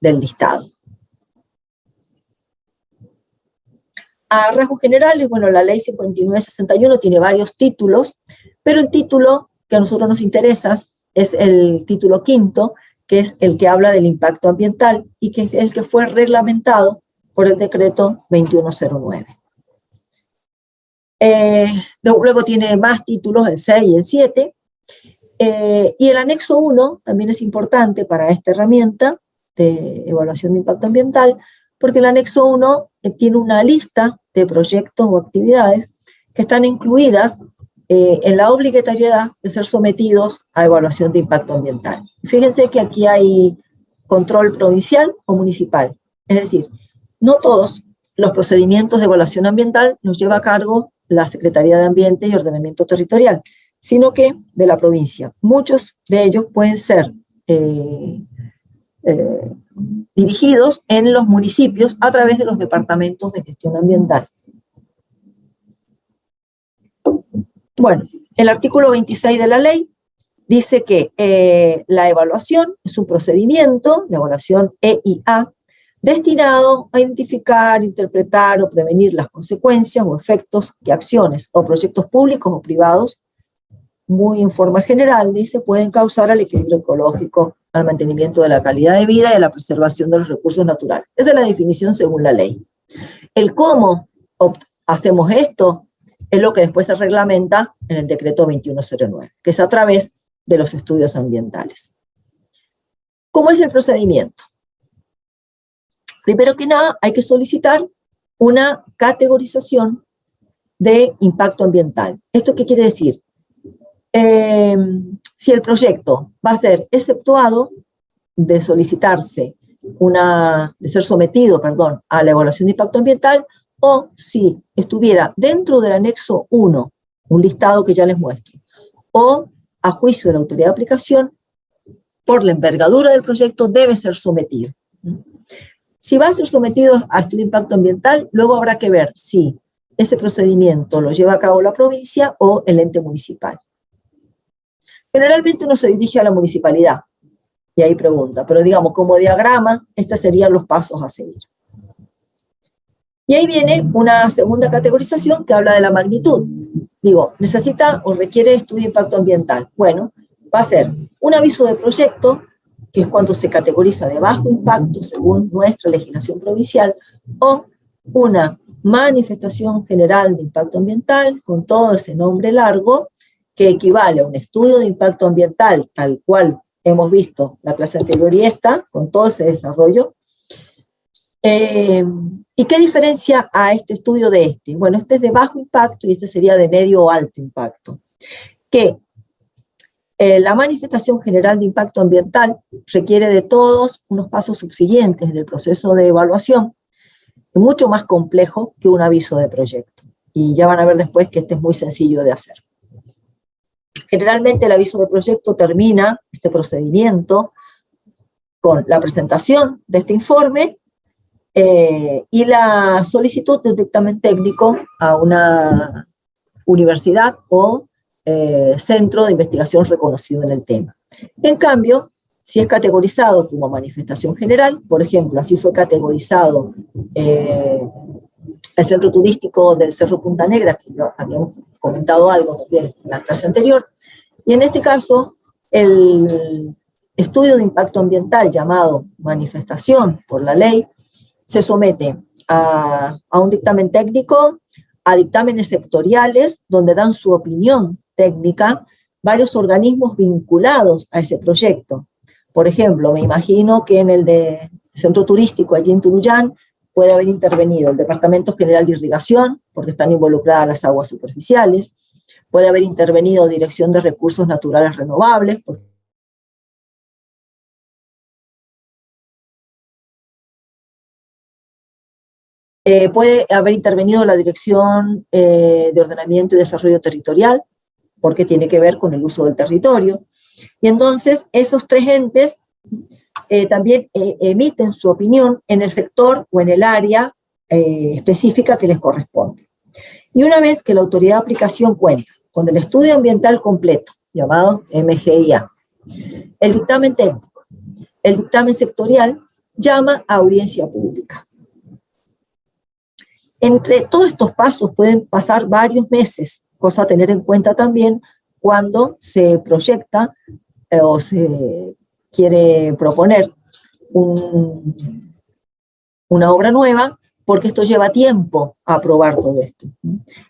listado. A rasgos generales, bueno, la ley 5961 tiene varios títulos, pero el título que a nosotros nos interesa es el título quinto, que es el que habla del impacto ambiental y que es el que fue reglamentado por el decreto 2109. Luego tiene más títulos, el 6 y el 7, y el anexo 1 también es importante para esta herramienta de evaluación de impacto ambiental, porque el anexo 1 tiene una lista de proyectos o actividades que están incluidas en la obligatoriedad de ser sometidos a evaluación de impacto ambiental. Fíjense que aquí hay control provincial o municipal, es decir, no todos los procedimientos de evaluación ambiental los lleva a cargo la Secretaría de Ambiente y Ordenamiento Territorial, sino que de la provincia. Muchos de ellos pueden ser dirigidos en los municipios a través de los departamentos de gestión ambiental. Bueno, el artículo 26 de la ley dice que la evaluación es un procedimiento, la evaluación EIA, destinado a identificar, interpretar o prevenir las consecuencias o efectos que acciones o proyectos públicos o privados, muy en forma general, dice, pueden causar al equilibrio ecológico, al mantenimiento de la calidad de vida y a la preservación de los recursos naturales. Esa es la definición según la ley. El cómo hacemos esto es lo que después se reglamenta en el decreto 2109, que es a través de los estudios ambientales. ¿Cómo es el procedimiento? Primero que nada, hay que solicitar una categorización de impacto ambiental. ¿Esto qué quiere decir? Si el proyecto va a ser exceptuado de solicitarse de ser sometido, perdón, a la evaluación de impacto ambiental, o si estuviera dentro del anexo 1, un listado que ya les muestro, o a juicio de la autoridad de aplicación, por la envergadura del proyecto debe ser sometido. Si va a ser sometido a estudio de impacto ambiental, luego habrá que ver si ese procedimiento lo lleva a cabo la provincia o el ente municipal. Generalmente uno se dirige a la municipalidad, y ahí pregunta, pero digamos, como diagrama, estos serían los pasos a seguir. Y ahí viene una segunda categorización que habla de la magnitud. Digo, necesita o requiere estudio de impacto ambiental. Bueno, va a ser un aviso de proyecto, que es cuando se categoriza de bajo impacto según nuestra legislación provincial, o una manifestación general de impacto ambiental, con todo ese nombre largo, que equivale a un estudio de impacto ambiental, tal cual hemos visto la clase anterior y esta, con todo ese desarrollo. ¿Y qué diferencia a este estudio de este? Bueno, este es de bajo impacto y este sería de medio o alto impacto. Que la manifestación general de impacto ambiental requiere de todos unos pasos subsiguientes en el proceso de evaluación, mucho más complejo que un aviso de proyecto. Y ya van a ver después que este es muy sencillo de hacer. Generalmente el aviso de proyecto termina este procedimiento con la presentación de este informe y la solicitud de un dictamen técnico a una universidad o centro de investigación reconocido en el tema. En cambio, si es categorizado como manifestación general, por ejemplo, así fue categorizado el centro turístico del Cerro Punta Negra, que yo habíamos comentado algo también en la clase anterior, y en este caso, el estudio de impacto ambiental llamado manifestación por la ley, se somete a un dictamen técnico, a dictámenes sectoriales, donde dan su opinión técnica varios organismos vinculados a ese proyecto. Por ejemplo, me imagino que en el de centro turístico allí en Tunuyán puede haber intervenido el Departamento General de Irrigación, porque están involucradas las aguas superficiales, puede haber intervenido Dirección de Recursos Naturales Renovables, porque puede haber intervenido la Dirección de Ordenamiento y Desarrollo Territorial, porque tiene que ver con el uso del territorio. Y entonces esos tres entes también emiten su opinión en el sector o en el área específica que les corresponde. Y una vez que la autoridad de aplicación cuenta con el estudio ambiental completo, llamado MGIA, el dictamen técnico, el dictamen sectorial, llama a audiencia pública. Entre todos estos pasos pueden pasar varios meses, cosa a tener en cuenta también cuando se proyecta o se quiere proponer una obra nueva, porque esto lleva tiempo a aprobar todo esto.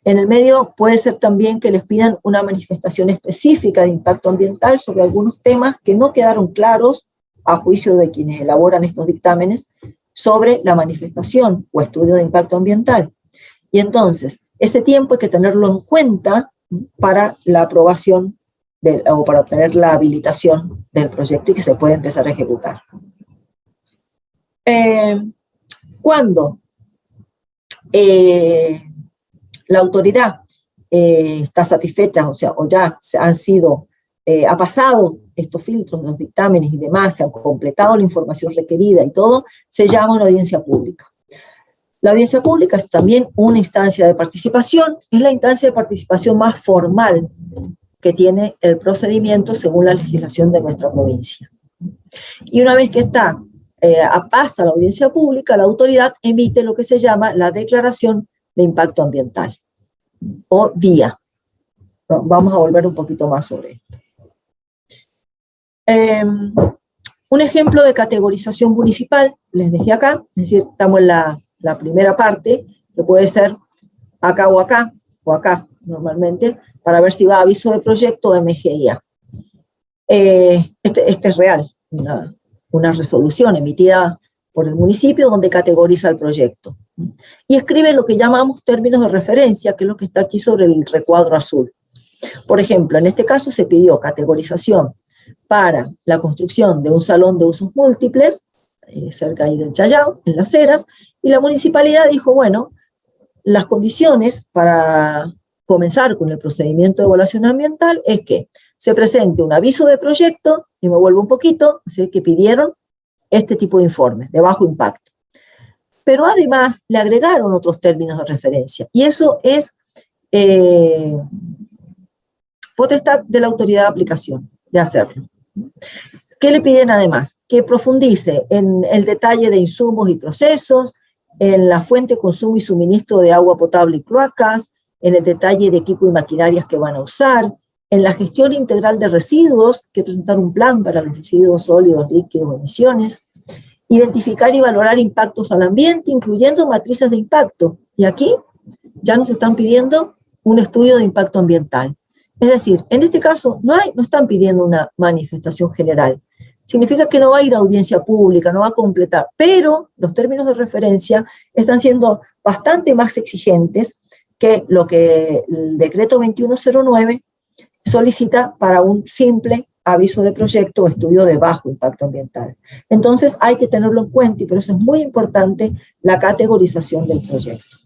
En el medio puede ser también que les pidan una manifestación específica de impacto ambiental sobre algunos temas que no quedaron claros a juicio de quienes elaboran estos dictámenes sobre la manifestación o estudio de impacto ambiental. Y entonces, ese tiempo hay que tenerlo en cuenta para la aprobación o para obtener la habilitación del proyecto y que se pueda empezar a ejecutar. Cuando la autoridad está satisfecha, o ya han sido, ha pasado estos filtros, los dictámenes y demás, se han completado la información requerida y todo, se llama una audiencia pública. La audiencia pública es también una instancia de participación, es la instancia de participación más formal que tiene el procedimiento según la legislación de nuestra provincia. Y una vez que pasa la audiencia pública, la autoridad emite lo que se llama la Declaración de Impacto Ambiental, o DIA. Vamos a volver un poquito más sobre esto. Un ejemplo de categorización municipal, les dejé acá, es decir, estamos en la primera parte, que puede ser acá o acá normalmente, para ver si va a aviso de proyecto o MGIA. Este es real, una resolución emitida por el municipio donde categoriza el proyecto. Y escribe lo que llamamos términos de referencia, que es lo que está aquí sobre el recuadro azul. Por ejemplo, en este caso se pidió categorización para la construcción de un salón de usos múltiples, cerca ahí del Chayao, en Las Heras, y la municipalidad dijo, bueno, las condiciones para comenzar con el procedimiento de evaluación ambiental es que se presente un aviso de proyecto, y me vuelvo un poquito, así que pidieron este tipo de informes, de bajo impacto. Pero además le agregaron otros términos de referencia, y eso es potestad de la autoridad de aplicación, de hacerlo. ¿Qué le piden además? Que profundice en el detalle de insumos y procesos, en la fuente, consumo y suministro de agua potable y cloacas, en el detalle de equipo y maquinarias que van a usar, en la gestión integral de residuos, que presentar un plan para los residuos sólidos, líquidos o emisiones, identificar y valorar impactos al ambiente, incluyendo matrices de impacto. Y aquí ya nos están pidiendo un estudio de impacto ambiental. Es decir, en este caso no están pidiendo una manifestación general. Significa que no va a ir a audiencia pública, no va a completar, pero los términos de referencia están siendo bastante más exigentes que lo que el decreto 2109 solicita para un simple aviso de proyecto o estudio de bajo impacto ambiental. Entonces hay que tenerlo en cuenta, y por eso es muy importante la categorización del proyecto.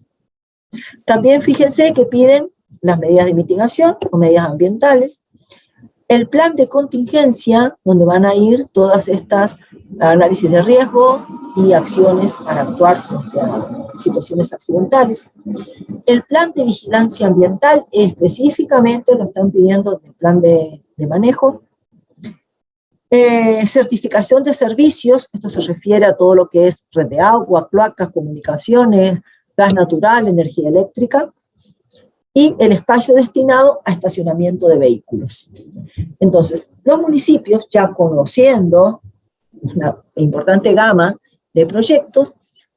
También fíjense que piden las medidas de mitigación o medidas ambientales, el plan de contingencia, donde van a ir todas estas análisis de riesgo y acciones para actuar frente a situaciones accidentales. El plan de vigilancia ambiental, específicamente lo están pidiendo en el plan de manejo. Certificación de servicios, esto se refiere a todo lo que es red de agua, cloacas, comunicaciones, gas natural, energía eléctrica, y el espacio destinado a estacionamiento de vehículos. Entonces, los municipios, ya conociendo una importante gama de proyectos,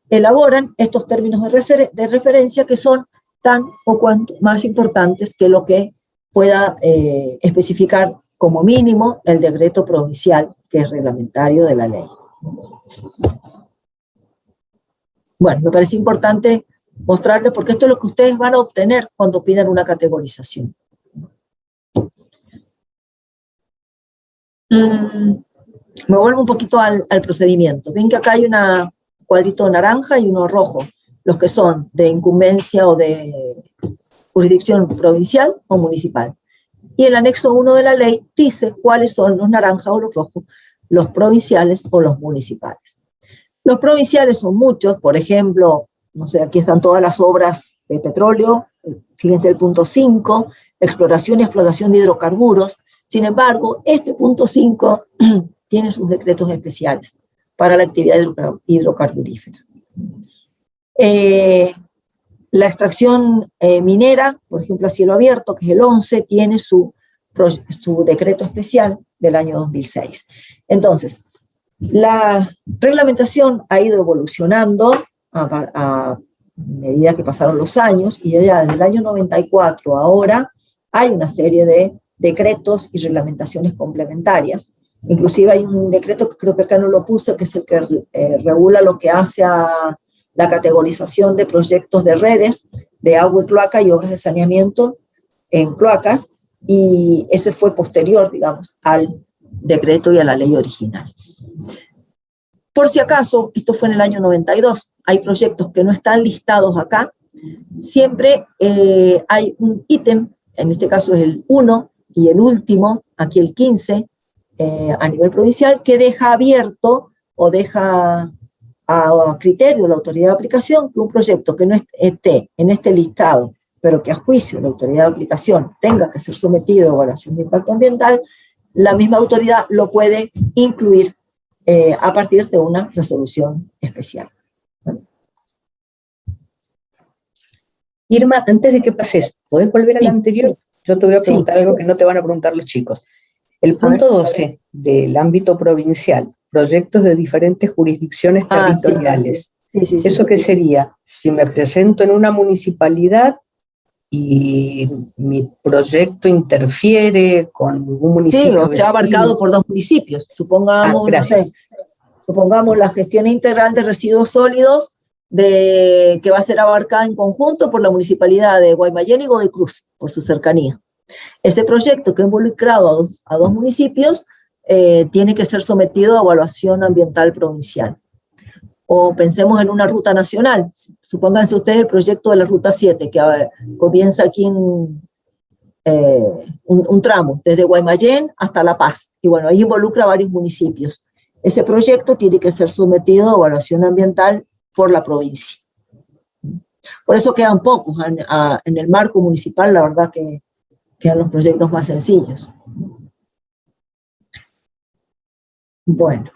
elaboran estos términos de referencia que son tan o cuanto más importantes que lo que pueda especificar como mínimo el decreto provincial, que es reglamentario de la ley. Bueno, me parece importante mostrarles, porque esto es lo que ustedes van a obtener cuando pidan una categorización. Me vuelvo un poquito al procedimiento. Ven que acá hay un cuadrito naranja y uno rojo, los que son de incumbencia o de jurisdicción provincial o municipal. Y el anexo 1 de la ley dice cuáles son los naranjas o los rojos, los provinciales o los municipales. Los provinciales son muchos, por ejemplo, no sé, aquí están todas las obras de petróleo, fíjense el punto 5, exploración y explotación de hidrocarburos. Sin embargo, este punto 5 tiene sus decretos especiales para la actividad hidrocarburífera. La extracción minera, por ejemplo, a cielo abierto, que es el 11, tiene su decreto especial del año 2006. Entonces, la reglamentación ha ido evolucionando a medida que pasaron los años, y ya desde el año 94 ahora hay una serie de decretos y reglamentaciones complementarias. Inclusive hay un decreto que creo que acá no lo puse, que es el que regula lo que hace a la categorización de proyectos de redes de agua y cloaca y obras de saneamiento en cloacas, y ese fue posterior, digamos, al decreto y a la ley original. Por si acaso, esto fue en el año 92, hay proyectos que no están listados acá, siempre hay un ítem, en este caso es el 1 y el último, aquí el 15, a nivel provincial, que deja abierto o deja a criterio de la autoridad de aplicación que un proyecto que no esté en este listado, pero que a juicio de la autoridad de aplicación tenga que ser sometido a evaluación de impacto ambiental, la misma autoridad lo puede incluir a partir de una resolución especial. ¿Vale? Irma, antes de que pases, ¿podés volver a la anterior? Yo te voy a preguntar algo que no te van a preguntar los chicos. El punto 12 del ámbito provincial, proyectos de diferentes jurisdicciones territoriales. Sí. ¿Eso qué sería? Si me presento en una municipalidad y mi proyecto interfiere con un municipio. Sí, o sea, abarcado por dos municipios. Supongamos, no sé, supongamos la gestión integral de residuos sólidos que va a ser abarcada en conjunto por la municipalidad de Guaymallén y Godoy Cruz, por su cercanía. Ese proyecto que ha involucrado a dos municipios tiene que ser sometido a evaluación ambiental provincial. O pensemos en una ruta nacional. Supónganse ustedes el proyecto de la Ruta 7, que comienza aquí en un tramo, desde Guaymallén hasta La Paz. Y bueno, ahí involucra varios municipios. Ese proyecto tiene que ser sometido a evaluación ambiental por la provincia. Por eso quedan pocos. En el marco municipal, la verdad que quedan los proyectos más sencillos. Bueno,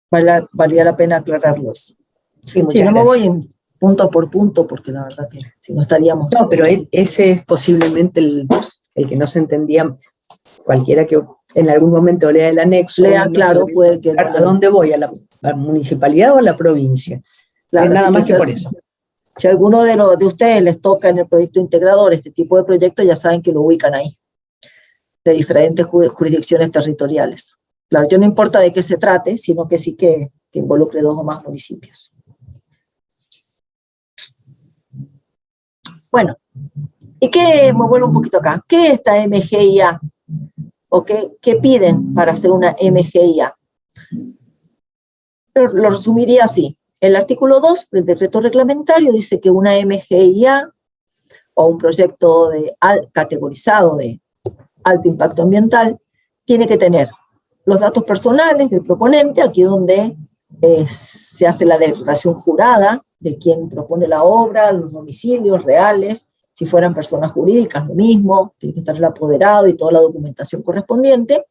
valía la pena aclararlos. Sí, Sí, no me voy en punto por punto, porque la verdad que si no estaríamos... No, pero ese es posiblemente el que no se entendía. Cualquiera que en algún momento lea el anexo. Lea, claro, puede que... ¿A dónde voy? ¿A la municipalidad o a la provincia? Claro, Nada más que por eso. Si a alguno de ustedes les toca en el proyecto integrador este tipo de proyectos, ya saben que lo ubican ahí, de diferentes jurisdicciones territoriales. Claro, yo no importa de qué se trate, sino que sí que involucre 2 o más municipios. Bueno, y me vuelvo un poquito acá. ¿Qué es esta MGIA? ¿O qué piden para hacer una MGIA? Lo resumiría así. El artículo 2 del decreto reglamentario dice que una MGIA o un proyecto categorizado de alto impacto ambiental tiene que tener los datos personales del proponente, aquí donde se hace la declaración jurada de quien propone la obra, los domicilios reales, si fueran personas jurídicas, lo mismo, tiene que estar el apoderado y toda la documentación correspondiente.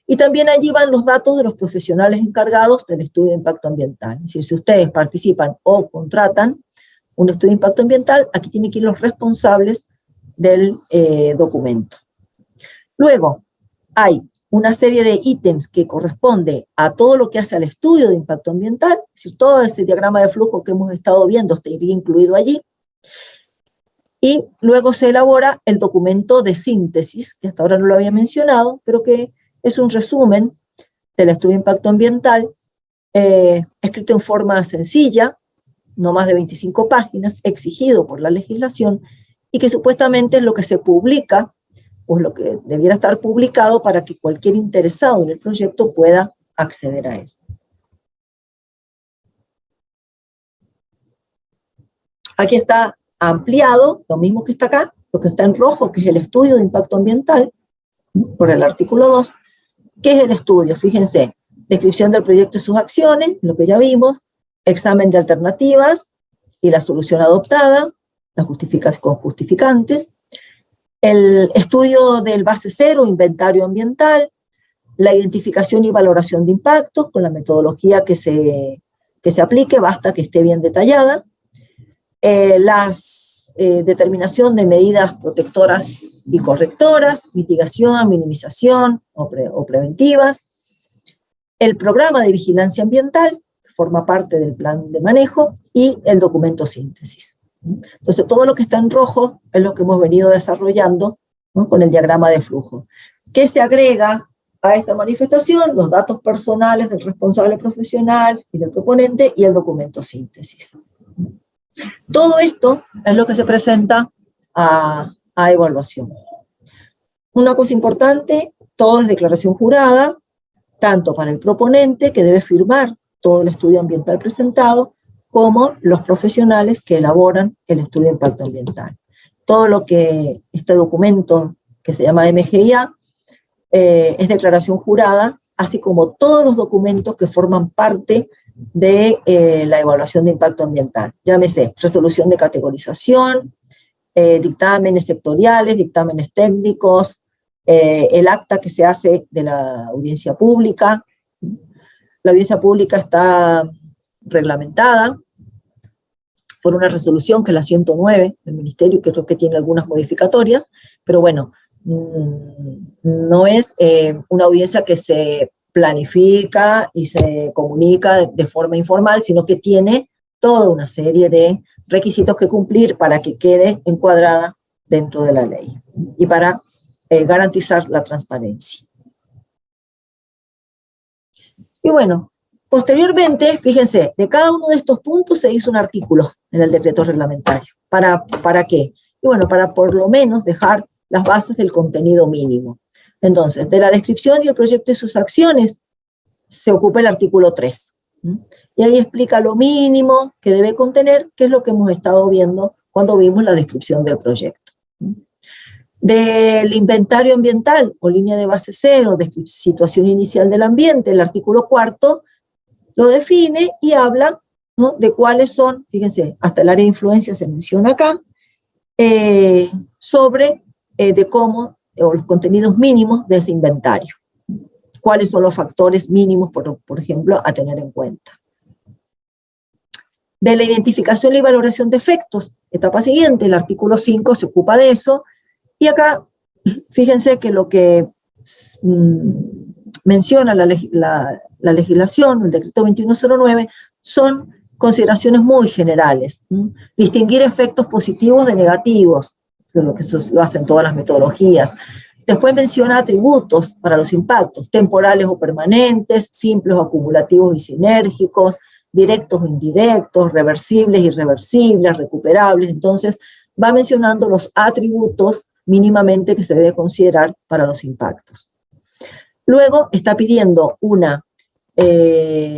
Y también allí van los datos de los profesionales encargados del estudio de impacto ambiental. Es decir, si ustedes participan o contratan un estudio de impacto ambiental, aquí tienen que ir los responsables del documento. Luego, hay una serie de ítems que corresponde a todo lo que hace al estudio de impacto ambiental, es decir, todo ese diagrama de flujo que hemos estado viendo estaría incluido allí. Y luego se elabora el documento de síntesis, que hasta ahora no lo había mencionado, pero que es un resumen del estudio de impacto ambiental, escrito en forma sencilla, no más de 25 páginas, exigido por la legislación, y que supuestamente es lo que se publica, o lo que debiera estar publicado para que cualquier interesado en el proyecto pueda acceder a él. Aquí está ampliado, lo mismo que está acá, lo que está en rojo, que es el estudio de impacto ambiental, por el artículo 2. ¿Qué es el estudio? Fíjense, descripción del proyecto y sus acciones, lo que ya vimos, examen de alternativas y la solución adoptada, las con justificantes, el estudio del base cero, inventario ambiental, la identificación y valoración de impactos con la metodología que se aplique, basta que esté bien detallada, determinación de medidas protectoras y correctoras, mitigación, minimización o preventivas, el programa de vigilancia ambiental, que forma parte del plan de manejo, y el documento síntesis. Entonces, todo lo que está en rojo es lo que hemos venido desarrollando, ¿no?, con el diagrama de flujo. ¿Qué se agrega a esta manifestación? Los datos personales del responsable profesional y del proponente y el documento síntesis. Todo esto es lo que se presenta a evaluación. Una cosa importante, todo es declaración jurada, tanto para el proponente, que debe firmar todo el estudio ambiental presentado, como los profesionales que elaboran el estudio de impacto ambiental. Todo lo que este documento, que se llama MGIA, es declaración jurada, así como todos los documentos que forman parte de la evaluación de impacto ambiental. Llámese resolución de categorización, dictámenes sectoriales, dictámenes técnicos, el acta que se hace de la audiencia pública. La audiencia pública está reglamentada por una resolución que es la 109 del Ministerio, que creo que tiene algunas modificatorias, pero bueno, no es una audiencia que se planifica y se comunica de forma informal, sino que tiene toda una serie de requisitos que cumplir para que quede encuadrada dentro de la ley y para garantizar la transparencia. Y bueno, posteriormente, fíjense, de cada uno de estos puntos se hizo un artículo en el decreto reglamentario. ¿Para qué? Y bueno, para por lo menos dejar las bases del contenido mínimo. Entonces, de la descripción y el proyecto y sus acciones se ocupa el artículo 3. Y ahí explica lo mínimo que debe contener, que es lo que hemos estado viendo cuando vimos la descripción del proyecto. Del inventario ambiental o línea de base cero, de situación inicial del ambiente, el artículo 4 lo define y habla, ¿no?, de cuáles son, fíjense, hasta el área de influencia se menciona acá, sobre de cómo, o los contenidos mínimos de ese inventario. Cuáles son los factores mínimos, por ejemplo, a tener en cuenta. De la identificación y valoración de efectos, etapa siguiente, el artículo 5 se ocupa de eso, y acá, fíjense que lo que menciona la legislación, el decreto 2109, son consideraciones muy generales. Distinguir efectos positivos de negativos, que lo que lo hacen todas las metodologías. Después menciona atributos para los impactos, temporales o permanentes, simples o acumulativos y sinérgicos, directos o indirectos, reversibles, irreversibles, recuperables. Entonces, va mencionando los atributos mínimamente que se debe considerar para los impactos. Luego está pidiendo una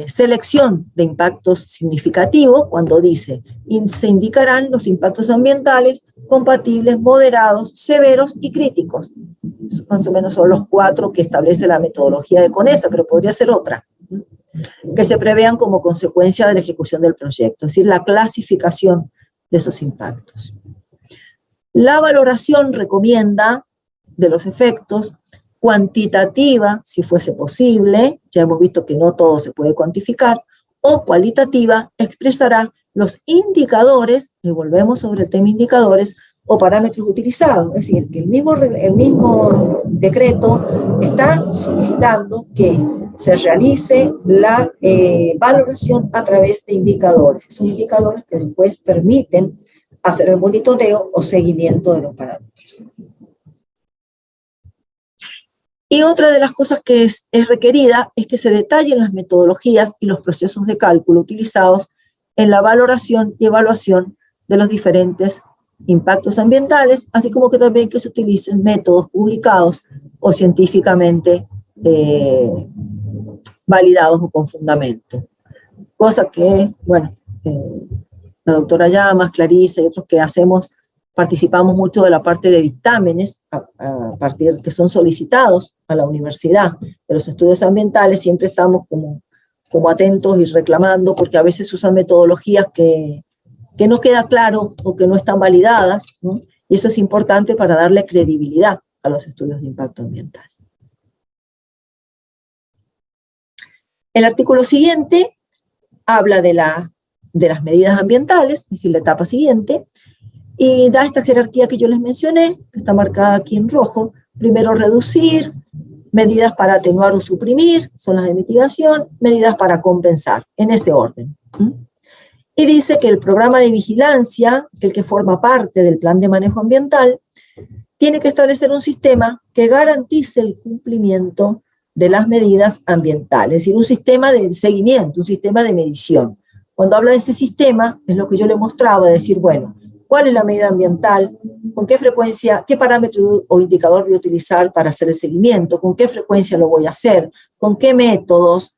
selección de impactos significativos cuando dice, se indicarán los impactos ambientales compatibles, moderados, severos y críticos. Más o menos son los 4 que establece la metodología de CONESA, pero podría ser otra, que se prevean como consecuencia de la ejecución del proyecto, es decir, la clasificación de esos impactos. La valoración recomienda de los efectos cuantitativa, si fuese posible, ya hemos visto que no todo se puede cuantificar, o cualitativa, expresará los indicadores, y volvemos sobre el tema indicadores, o parámetros utilizados. Es decir, que el mismo decreto está solicitando que se realice la valoración a través de indicadores. Esos indicadores que después permiten hacer el monitoreo o seguimiento de los parámetros. Y otra de las cosas que es requerida es que se detallen las metodologías y los procesos de cálculo utilizados en la valoración y evaluación de los diferentes impactos ambientales, así como que también que se utilicen métodos publicados o científicamente validados o con fundamento. Cosa que, bueno, la doctora Llamas, Clarisa y otros que participamos mucho de la parte de dictámenes a partir que son solicitados a la universidad de los estudios ambientales, siempre estamos como atentos y reclamando porque a veces usan metodologías que no queda claro o que no están validadas, ¿no? Y eso es importante para darle credibilidad a los estudios de impacto ambiental. El artículo siguiente habla de las medidas ambientales, es decir, la etapa siguiente, y da esta jerarquía que yo les mencioné, que está marcada aquí en rojo. Primero reducir, medidas para atenuar o suprimir, son las de mitigación, medidas para compensar, en ese orden. Y dice que el programa de vigilancia, el que forma parte del plan de manejo ambiental, tiene que establecer un sistema que garantice el cumplimiento de las medidas ambientales, es decir, un sistema de seguimiento, un sistema de medición. Cuando habla de ese sistema, es lo que yo le mostraba, decir, bueno, ¿cuál es la medida ambiental? ¿Con qué frecuencia? ¿Qué parámetro o indicador voy a utilizar para hacer el seguimiento? ¿Con qué frecuencia lo voy a hacer? ¿Con qué métodos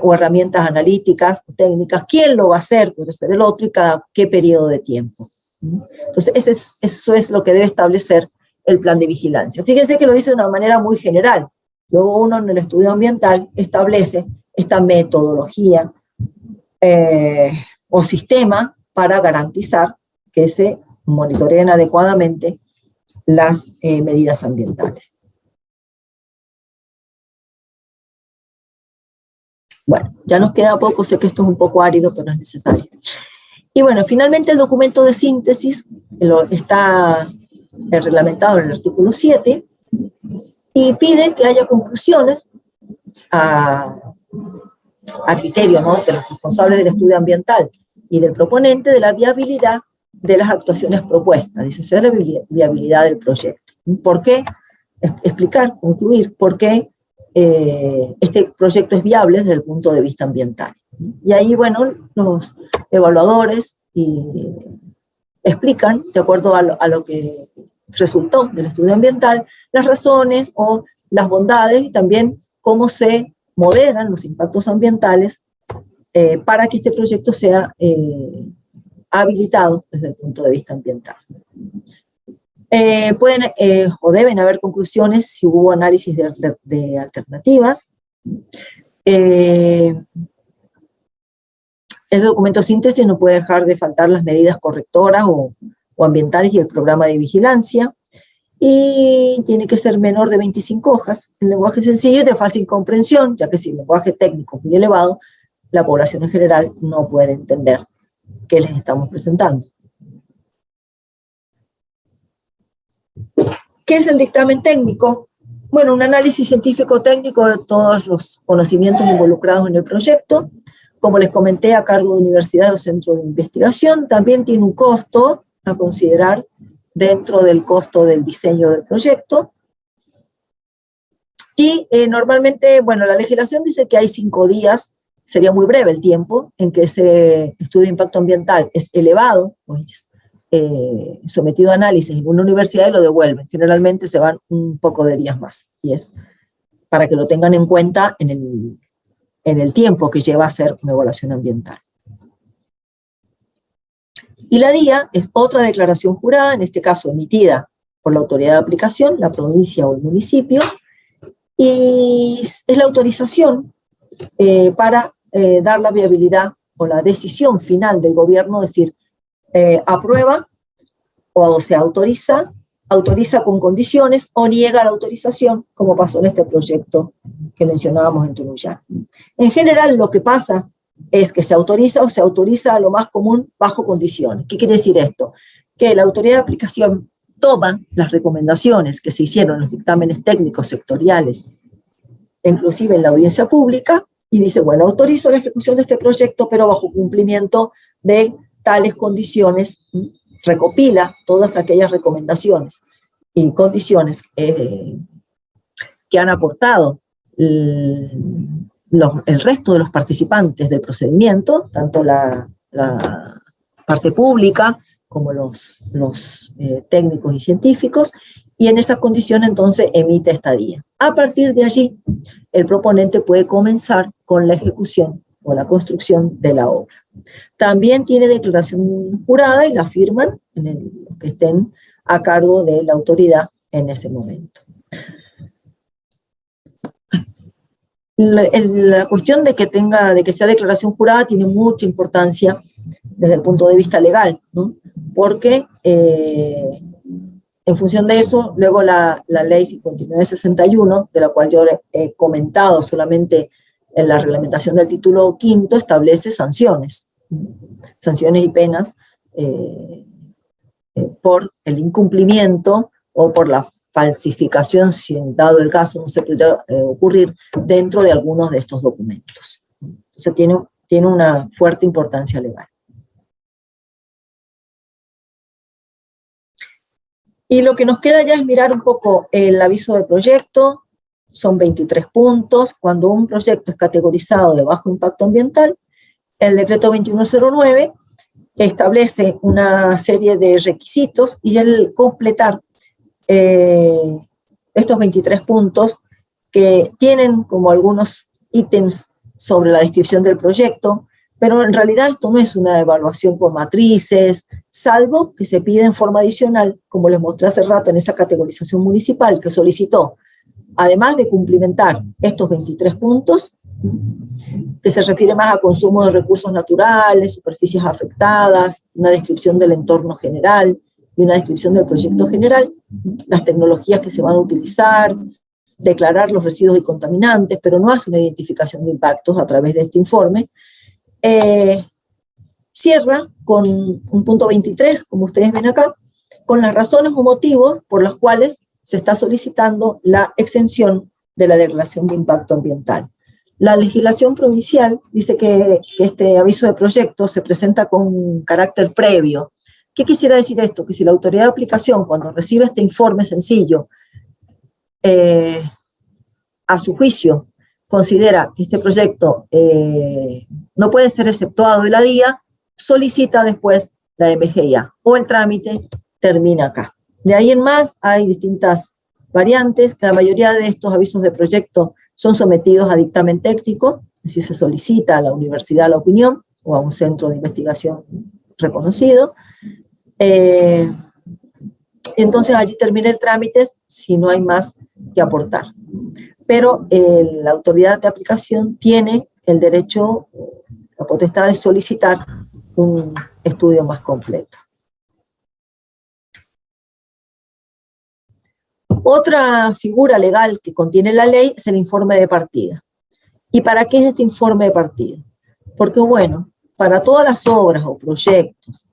o herramientas analíticas o técnicas? ¿Quién lo va a hacer? Puede ser el otro y cada qué periodo de tiempo. Entonces, eso es lo que debe establecer el plan de vigilancia. Fíjense que lo dice de una manera muy general. Luego uno en el estudio ambiental establece esta metodología o sistema para garantizar que se monitoreen adecuadamente las medidas ambientales. Bueno, ya nos queda poco, sé que esto es un poco árido, pero es necesario. Y bueno, finalmente el documento de síntesis está reglamentado en el artículo 7 y pide que haya conclusiones a criterio, ¿no?, de los responsables del estudio ambiental y del proponente de la viabilidad de las actuaciones propuestas, dice, o sea, la viabilidad del proyecto. ¿Por qué? Explicar, concluir por qué este proyecto es viable desde el punto de vista ambiental. Y ahí, bueno, los evaluadores explican, de acuerdo a lo que resultó del estudio ambiental, las razones o las bondades y también cómo se moderan los impactos ambientales para que este proyecto sea habilitado desde el punto de vista ambiental. Pueden o deben haber conclusiones si hubo análisis de alternativas. Ese documento síntesis no puede dejar de faltar las medidas correctoras o ambientales y el programa de vigilancia, y tiene que ser menor de 25 hojas, en lenguaje sencillo y de fácil comprensión, ya que si el lenguaje técnico es muy elevado, la población en general no puede entender qué les estamos presentando. ¿Qué es el dictamen técnico? Bueno, un análisis científico técnico de todos los conocimientos involucrados en el proyecto, como les comenté, a cargo de universidades o centros de investigación. También tiene un costo a considerar dentro del costo del diseño del proyecto. Y normalmente, bueno, la legislación dice que hay 5 días, sería muy breve el tiempo en que ese estudio de impacto ambiental es elevado, pues, sometido a análisis en una universidad y lo devuelven. Generalmente se van un poco de días más, y es para que lo tengan en cuenta en el tiempo que lleva a hacer una evaluación ambiental. Y la DIA es otra declaración jurada, en este caso emitida por la autoridad de aplicación, la provincia o el municipio, y es la autorización para dar la viabilidad o la decisión final del gobierno, es decir, aprueba o se autoriza con condiciones o niega la autorización, como pasó en este proyecto que mencionábamos en Tunuyán. En general, lo que pasa es que se autoriza o se autoriza a lo más común bajo condiciones. ¿Qué quiere decir esto? Que la autoridad de aplicación toma las recomendaciones que se hicieron en los dictámenes técnicos sectoriales, inclusive en la audiencia pública, y dice, bueno, autorizo la ejecución de este proyecto, pero bajo cumplimiento de tales condiciones. Recopila todas aquellas recomendaciones y condiciones que han aportado el resto de los participantes del procedimiento, tanto la parte pública como los técnicos y científicos, y en esas condiciones entonces emite esta DIA. A partir de allí, el proponente puede comenzar con la ejecución o la construcción de la obra. También tiene declaración jurada y la firman los que estén a cargo de la autoridad en ese momento. La cuestión de que sea declaración jurada tiene mucha importancia desde el punto de vista legal, ¿no? Porque en función de eso, luego la ley 5961, de la cual yo he comentado solamente en la reglamentación del título quinto, establece sanciones y penas por el incumplimiento o por la falsificación, si en dado el caso no se pudiera ocurrir dentro de algunos de estos documentos. Entonces tiene una fuerte importancia legal. Y lo que nos queda ya es mirar un poco el aviso de proyecto. Son 23 puntos. Cuando un proyecto es categorizado de bajo impacto ambiental, el decreto 2109 establece una serie de requisitos, y el completar estos 23 puntos, que tienen como algunos ítems sobre la descripción del proyecto, pero en realidad esto no es una evaluación por matrices, salvo que se pide en forma adicional, como les mostré hace rato en esa categorización municipal que solicitó, además de cumplimentar estos 23 puntos, que se refiere más a consumo de recursos naturales, superficies afectadas, una descripción del entorno general y una descripción del proyecto general, las tecnologías que se van a utilizar, declarar los residuos y contaminantes, pero no hace una identificación de impactos a través de este informe. Cierra con un punto 23, como ustedes ven acá, con las razones o motivos por los cuales se está solicitando la exención de la declaración de impacto ambiental. La legislación provincial dice que este aviso de proyecto se presenta con carácter previo. ¿Qué quisiera decir esto? Que si la autoridad de aplicación, cuando recibe este informe sencillo, a su juicio, considera que este proyecto no puede ser exceptuado de la DIA, solicita después la MGIA, o el trámite termina acá. De ahí en más hay distintas variantes, que la mayoría de estos avisos de proyecto son sometidos a dictamen técnico, decir, se solicita a la universidad la opinión o a un centro de investigación reconocido. Entonces allí termina el trámite si no hay más que aportar. Pero la autoridad de aplicación tiene el derecho, la potestad de solicitar un estudio más completo. Otra figura legal que contiene la ley es el informe de partida. ¿Y para qué es este informe de partida? Porque, bueno, para todas las obras o proyectos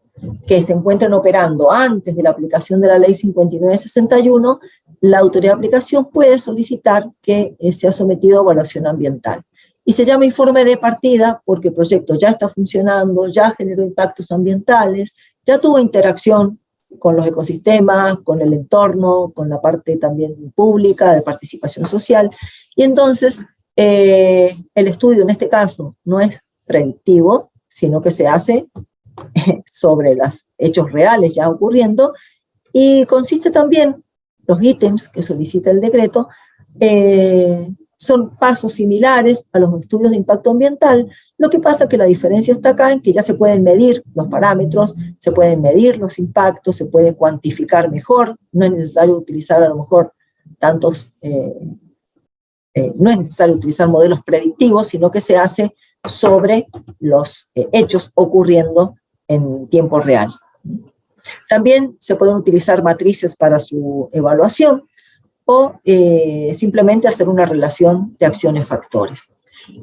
que se encuentren operando antes de la aplicación de la ley 5961, la autoridad de aplicación puede solicitar que sea sometido a evaluación ambiental. Y se llama informe de partida porque el proyecto ya está funcionando, ya generó impactos ambientales, ya tuvo interacción con los ecosistemas, con el entorno, con la parte también pública de participación social. Y entonces el estudio en este caso no es predictivo, sino que se hace sobre los hechos reales ya ocurriendo, y consiste también, los ítems que solicita el decreto, son pasos similares a los estudios de impacto ambiental. Lo que pasa es que la diferencia está acá en que ya se pueden medir los parámetros, se pueden medir los impactos, se puede cuantificar mejor, no es necesario utilizar a lo mejor tantos, no es necesario utilizar modelos predictivos, sino que se hace sobre los hechos ocurriendo en tiempo real. También se pueden utilizar matrices para su evaluación o simplemente hacer una relación de acciones-factores.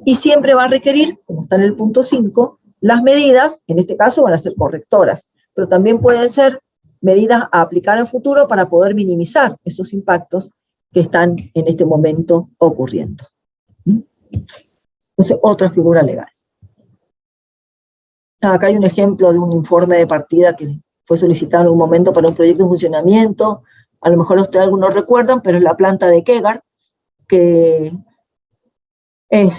Y siempre va a requerir, como está en el punto 5, las medidas, en este caso van a ser correctoras, pero también pueden ser medidas a aplicar en futuro para poder minimizar esos impactos que están en este momento ocurriendo. Entonces, otra figura legal. Acá hay un ejemplo de un informe de partida que fue solicitado en un momento para un proyecto en funcionamiento. A lo mejor ustedes algunos recuerdan, pero es la planta de Kegar, que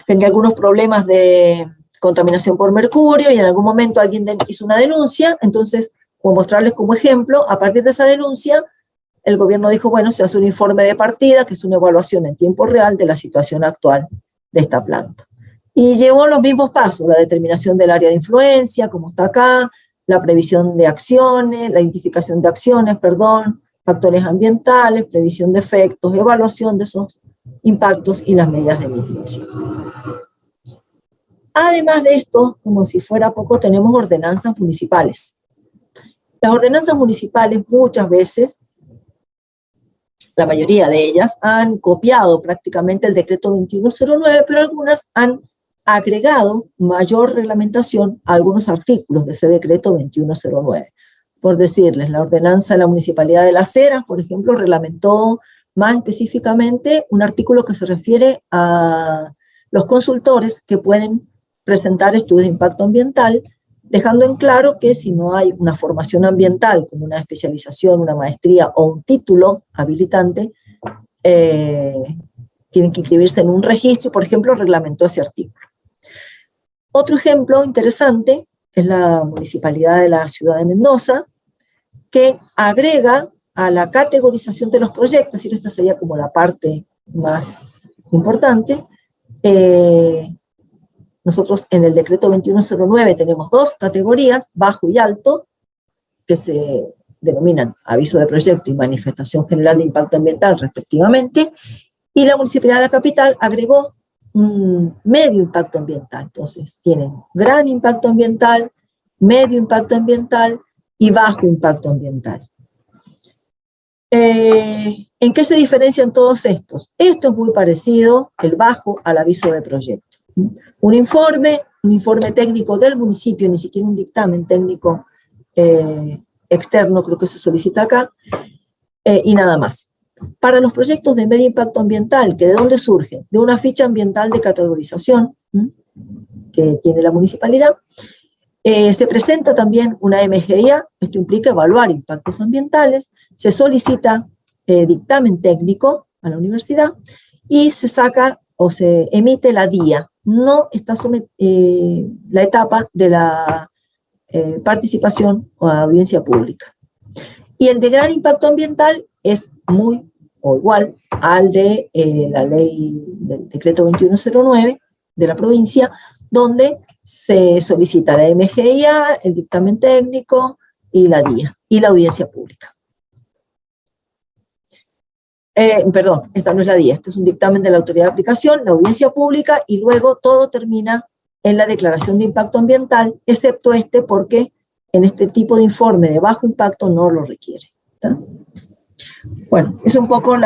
tenía algunos problemas de contaminación por mercurio y en algún momento alguien hizo una denuncia. Entonces, como mostrarles como ejemplo, a partir de esa denuncia, el gobierno dijo, bueno, se hace un informe de partida, que es una evaluación en tiempo real de la situación actual de esta planta. Y llevó los mismos pasos, la determinación del área de influencia, como está acá, la previsión de acciones, la identificación de acciones, factores ambientales, previsión de efectos, evaluación de esos impactos y las medidas de mitigación. Además de esto, como si fuera poco, tenemos ordenanzas municipales. Las ordenanzas municipales muchas veces, la mayoría de ellas, han copiado prácticamente el decreto 2109, pero algunas han agregado mayor reglamentación a algunos artículos de ese decreto 2109. Por decirles, la ordenanza de la Municipalidad de Las Heras, por ejemplo, reglamentó más específicamente un artículo que se refiere a los consultores que pueden presentar estudios de impacto ambiental, dejando en claro que si no hay una formación ambiental, como una especialización, una maestría o un título habilitante, tienen que inscribirse en un registro, por ejemplo, reglamentó ese artículo. Otro ejemplo interesante es la Municipalidad de la Ciudad de Mendoza, que agrega a la categorización de los proyectos, es decir, esta sería como la parte más importante. Nosotros en el decreto 2109 tenemos dos categorías, bajo y alto, que se denominan aviso de proyecto y manifestación general de impacto ambiental respectivamente, y la Municipalidad de la Capital agregó un medio impacto ambiental. Entonces tienen gran impacto ambiental, medio impacto ambiental y bajo impacto ambiental. ¿En qué se diferencian todos estos? Esto es muy parecido, el bajo, al aviso de proyecto. Un informe técnico del municipio, ni siquiera un dictamen técnico externo, creo que se solicita acá, y nada más. Para los proyectos de medio impacto ambiental, ¿que de dónde surgen? De una ficha ambiental de categorización que tiene la municipalidad. Se presenta también una MGIA, esto implica evaluar impactos ambientales, se solicita dictamen técnico a la universidad y se saca o se emite la DIA. No está la etapa de la participación o audiencia pública. Y el de gran impacto ambiental es muy o igual al de la ley del decreto 2109, de la provincia, donde se solicita la MGIA, el dictamen técnico y la guía, y la audiencia pública. Perdón, esta no es la guía, este es un dictamen de la autoridad de aplicación, la audiencia pública, y luego todo termina en la declaración de impacto ambiental, excepto este porque en este tipo de informe de bajo impacto no lo requiere. ¿Está? Bueno, es un poco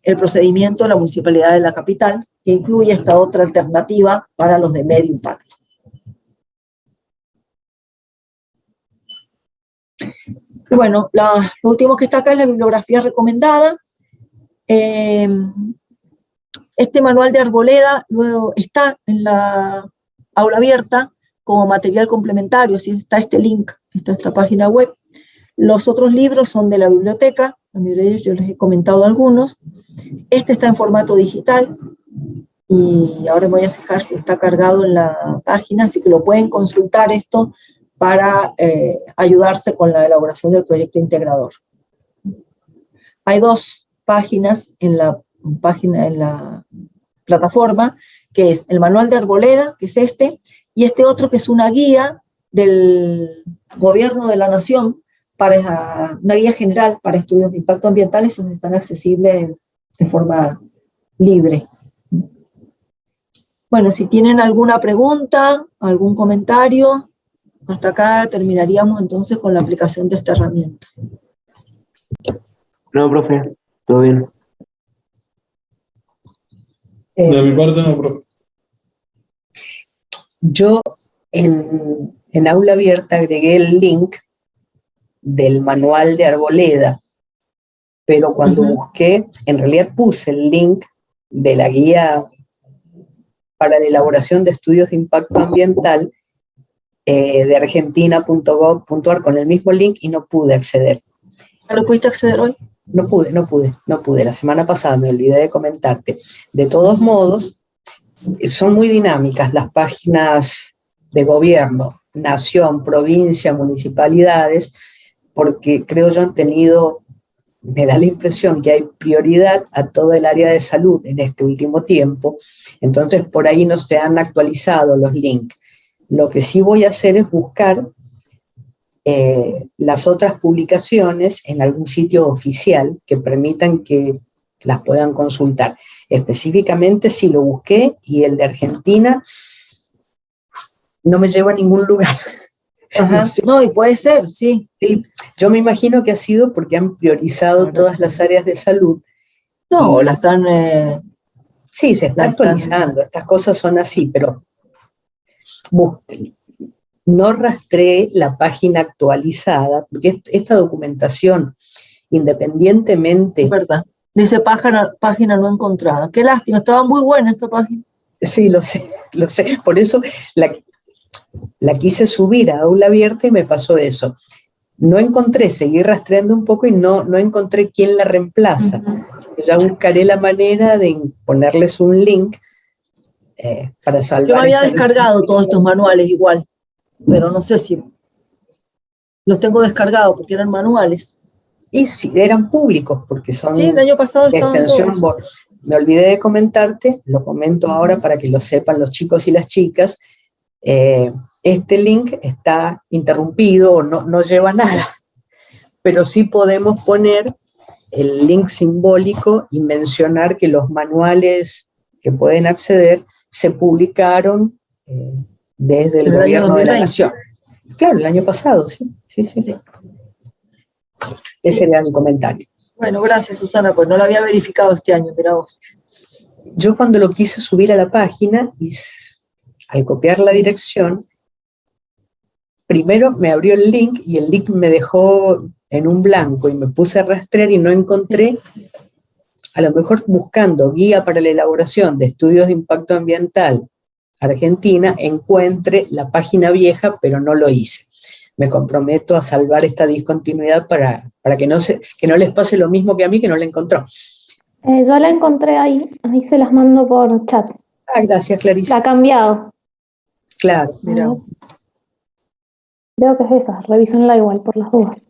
el procedimiento de la Municipalidad de la Capital, que incluye esta otra alternativa para los de medio impacto. Y bueno, lo último que está acá es la bibliografía recomendada. Este manual de Arboleda luego está en la aula abierta como material complementario, así está este link, está esta página web. Los otros libros son de la biblioteca, yo les he comentado algunos. Este está en formato digital y ahora me voy a fijar si está cargado en la página, así que lo pueden consultar esto para ayudarse con la elaboración del proyecto integrador. Hay 2 páginas en la plataforma, que es el manual de Arboleda, que es este, y este otro que es una guía del Gobierno de la Nación, una guía general para estudios de impacto ambiental, esos están accesibles de forma libre. Bueno, si tienen alguna pregunta, algún comentario, hasta acá terminaríamos entonces con la aplicación de esta herramienta. No, profe, todo bien. De mi parte no, profe. Yo en aula abierta agregué el link del manual de Arboleda, pero cuando busqué, en realidad puse el link de la guía para la elaboración de estudios de impacto ambiental de argentina.gov.ar con el mismo link y no pude acceder. ¿No pudiste acceder hoy? No pude. La semana pasada me olvidé de comentarte. De todos modos, son muy dinámicas las páginas de gobierno, nación, provincia, municipalidades, porque creo yo me da la impresión que hay prioridad a todo el área de salud en este último tiempo, entonces por ahí no se han actualizado los links. Lo que sí voy a hacer es buscar las otras publicaciones en algún sitio oficial que permitan que las puedan consultar. Específicamente sí lo busqué y el de Argentina no me lleva a ningún lugar. Ajá. No, y puede ser, sí. Sí. Yo me imagino que ha sido porque han priorizado todas las áreas de salud. No, la están... sí, se está actualizando, estas cosas son así, pero no rastreé la página actualizada, porque esta documentación, independientemente... Es verdad. Dice página no encontrada. Qué lástima, estaba muy buena esta página. Sí, lo sé. Por eso la quise subir a aula abierta y me pasó eso. No encontré, seguí rastreando un poco y no encontré quién la reemplaza. Ya buscaré la manera de ponerles un link para salvar. Yo me había descargado todos estos manuales igual, pero no sé si los tengo descargados porque eran manuales. Y sí, eran públicos porque son sí, el año pasado de extensión. Me olvidé de comentarte, lo comento ahora para que lo sepan los chicos y las chicas. Este link está interrumpido, no lleva nada, pero sí podemos poner el link simbólico y mencionar que los manuales que pueden acceder se publicaron desde el Gobierno de la Nación. Claro, el año pasado, sí. Ese era mi comentario. Bueno, gracias, Susana, pues no lo había verificado este año, mira vos. Yo cuando lo quise subir a la página, y al copiar la dirección, primero me abrió el link y el link me dejó en un blanco y me puse a rastrear y no encontré, a lo mejor buscando guía para la elaboración de estudios de impacto ambiental Argentina, encuentre la página vieja, pero no lo hice. Me comprometo a salvar esta discontinuidad para que no les pase lo mismo que a mí, que no la encontró. Yo la encontré ahí se las mando por chat. Ah, gracias, Clarisa. La ha cambiado. Claro. Mira. Creo que es esa, revísenla igual por las dudas.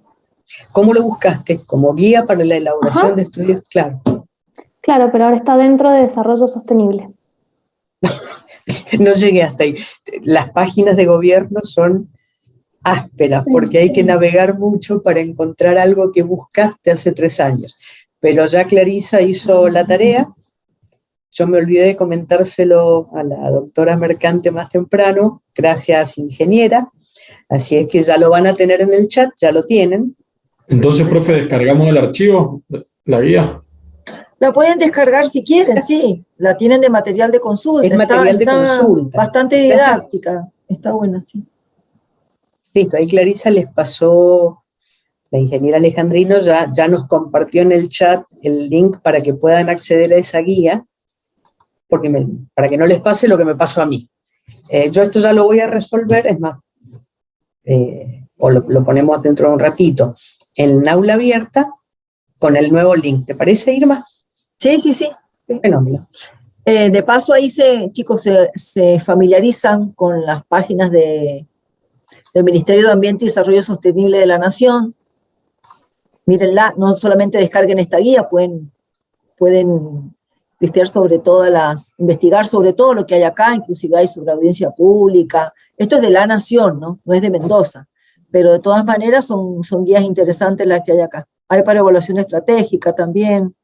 ¿Cómo lo buscaste? ¿Como guía para la elaboración de estudios? Claro. Claro, pero ahora está dentro de desarrollo sostenible. no llegué hasta ahí. Las páginas de gobierno son ásperas, porque hay que navegar mucho para encontrar algo que buscaste hace 3 años. Pero ya Clarisa hizo la tarea. Yo me olvidé de comentárselo a la doctora Mercante más temprano, gracias ingeniera, así es que ya lo van a tener en el chat, ya lo tienen. Entonces, profe, descargamos el archivo, la guía. La pueden descargar si quieren, sí, la tienen de material de consulta. Es material de consulta. Bastante didáctica, está buena, sí. Listo, ahí Clarisa les pasó, la ingeniera Alejandrino ya nos compartió en el chat el link para que puedan acceder a esa guía, porque para que no les pase lo que me pasó a mí. Yo esto ya lo voy a resolver, es más, o lo ponemos dentro de un ratito, en aula abierta con el nuevo link. ¿Te parece, Irma? Sí. Fenómeno. De paso ahí chicos, se familiarizan con las páginas del Ministerio de Ambiente y Desarrollo Sostenible de la Nación. Mírenla, no solamente descarguen esta guía, pueden investigar sobre todo lo que hay acá, inclusive hay sobre audiencia pública. Esto es de la Nación, ¿no? No es de Mendoza, pero de todas maneras son guías interesantes las que hay acá. Hay para evaluación estratégica también,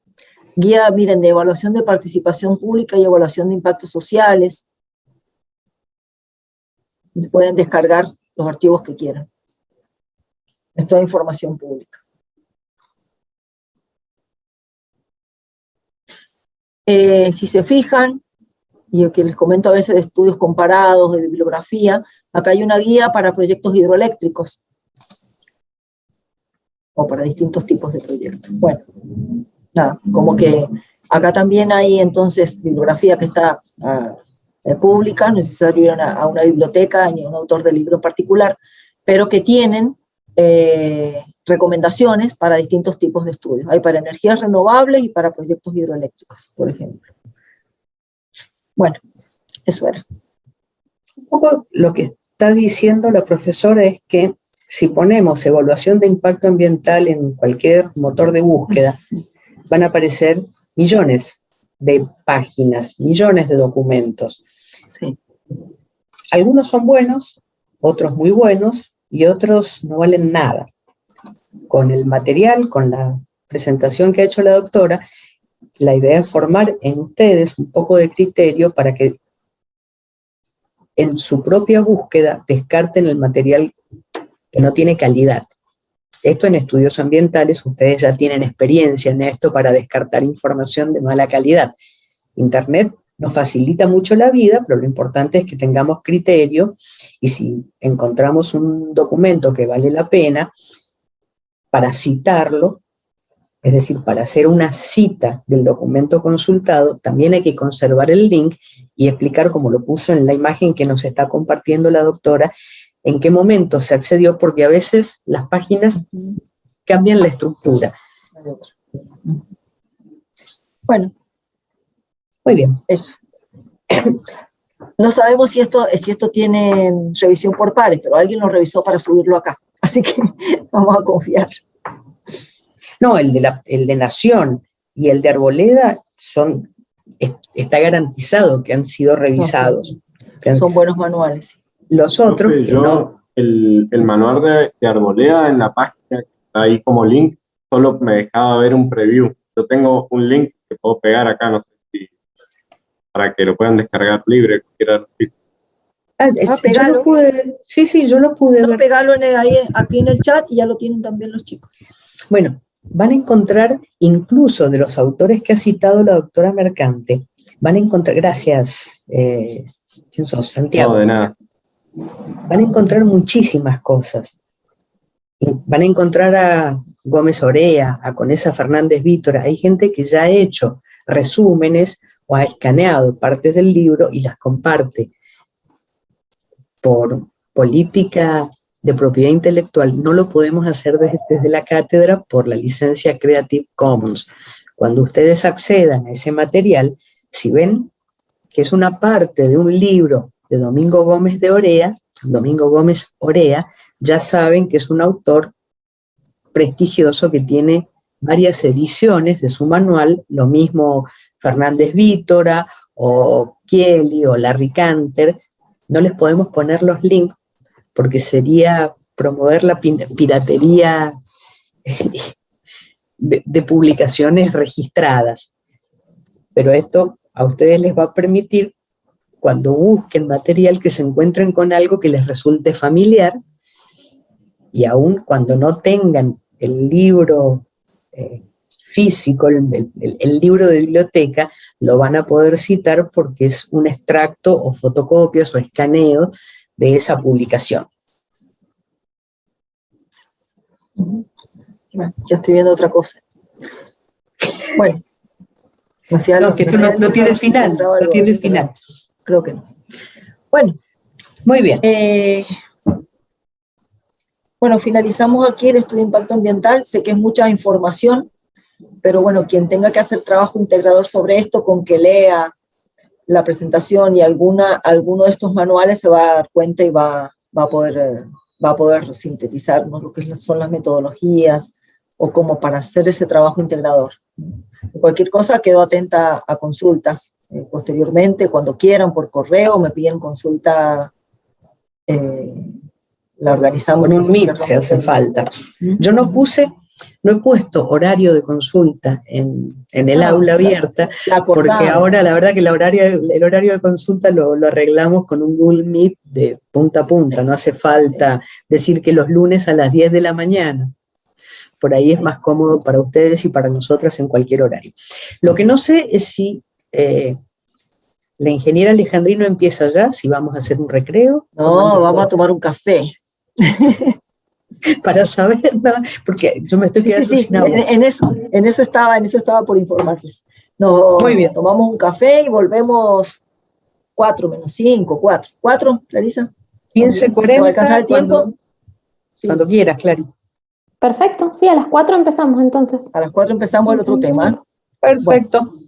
guía, miren, de evaluación de participación pública y evaluación de impactos sociales. Pueden descargar los archivos que quieran. Es toda información pública. Si se fijan, y que les comento a veces de estudios comparados, de bibliografía, acá hay una guía para proyectos hidroeléctricos, o para distintos tipos de proyectos. Bueno, nada, como que acá también hay entonces bibliografía que está pública, no es necesario ir a una biblioteca ni a un autor del libro en particular, pero que tienen recomendaciones para distintos tipos de estudios. Hay para energías renovables y para proyectos hidroeléctricos, por ejemplo. Bueno, eso era. Un poco lo que está diciendo la profesora es que si ponemos evaluación de impacto ambiental en cualquier motor de búsqueda, van a aparecer millones de páginas, millones de documentos. Sí. Algunos son buenos, otros muy buenos, y otros no valen nada. Con el material, con la presentación que ha hecho la doctora, la idea es formar en ustedes un poco de criterio para que en su propia búsqueda descarten el material que no tiene calidad. Esto en estudios ambientales, ustedes ya tienen experiencia en esto para descartar información de mala calidad. Internet nos facilita mucho la vida, pero lo importante es que tengamos criterio, y si encontramos un documento que vale la pena, para citarlo, es decir, para hacer una cita del documento consultado, también hay que conservar el link y explicar, como lo puso en la imagen que nos está compartiendo la doctora, en qué momento se accedió, porque a veces las páginas cambian la estructura. Bueno. Muy bien. Eso. No sabemos si esto tiene revisión por pares, pero alguien lo revisó para subirlo acá. Así que vamos a confiar. No, el de Nación y el de Arboleda está garantizado que han sido revisados. Son buenos manuales. Los otros, el manual de Arboleda en la página que está ahí como link, solo me dejaba ver un preview. Yo tengo un link que puedo pegar acá, no sé si para que lo puedan descargar libre. Yo lo pude, sí, yo lo pude ver. Pegalo aquí en el chat y ya lo tienen también los chicos. Bueno, van a encontrar, incluso de los autores que ha citado la doctora Mercante, van a encontrar, gracias, ¿quién sos? Santiago. No, de nada. Van a encontrar muchísimas cosas. Y van a encontrar a Gómez Orea, a Conesa Fernández Vítora. Hay gente que ya ha hecho resúmenes o ha escaneado partes del libro y las comparte. Por política de propiedad intelectual no lo podemos hacer desde la cátedra por la licencia Creative Commons. Cuando ustedes accedan a ese material, si ven que es una parte de un libro de Domingo Gómez Orea, ya saben que es un autor prestigioso que tiene varias ediciones de su manual, lo mismo Fernández Vítora o Chieli o Larry Canter, no les podemos poner los links porque sería promover la piratería de publicaciones registradas. Pero esto a ustedes les va a permitir, cuando busquen material, que se encuentren con algo que les resulte familiar, y aún cuando no tengan el libro físico, el libro de biblioteca, lo van a poder citar porque es un extracto o fotocopias o escaneo de esa publicación. Bueno, yo estoy viendo otra cosa. Bueno, me fui a No, que esto no tiene final, no tiene final. Creo que no. Bueno, Muy bien. Bueno, finalizamos aquí el estudio de impacto ambiental. Sé que es mucha información, pero bueno, quien tenga que hacer trabajo integrador sobre esto, con que lea la presentación y alguno de estos manuales se va a dar cuenta y va a poder sintetizarnos lo que son las metodologías o como para hacer ese trabajo integrador. Cualquier cosa, quedo atenta a consultas posteriormente, cuando quieran, por correo, me piden consulta, la organizamos. Con un Meet se hace falta. Yo no he puesto horario de consulta en el aula abierta, porque ahora la verdad que el horario de consulta lo arreglamos con un Google Meet de punta a punta, no hace falta decir que los lunes a las 10 de la mañana. Por ahí es más cómodo para ustedes y para nosotras en cualquier horario. Lo que no sé es si la ingeniera Alejandrino empieza ya, si vamos a hacer un recreo. No, vamos a tomar un café. Para saber, ¿no? Porque yo me estoy quedando sin agua. En eso estaba por informarles. Muy bien. Tomamos un café y volvemos 4 menos 5, 4. ¿4, Clarisa? 15:40. ¿Va a alcanzar el tiempo? Cuando quieras, Clary. Perfecto, sí, a las 4 empezamos entonces. A las 4 empezamos el otro tema. Perfecto. Bueno.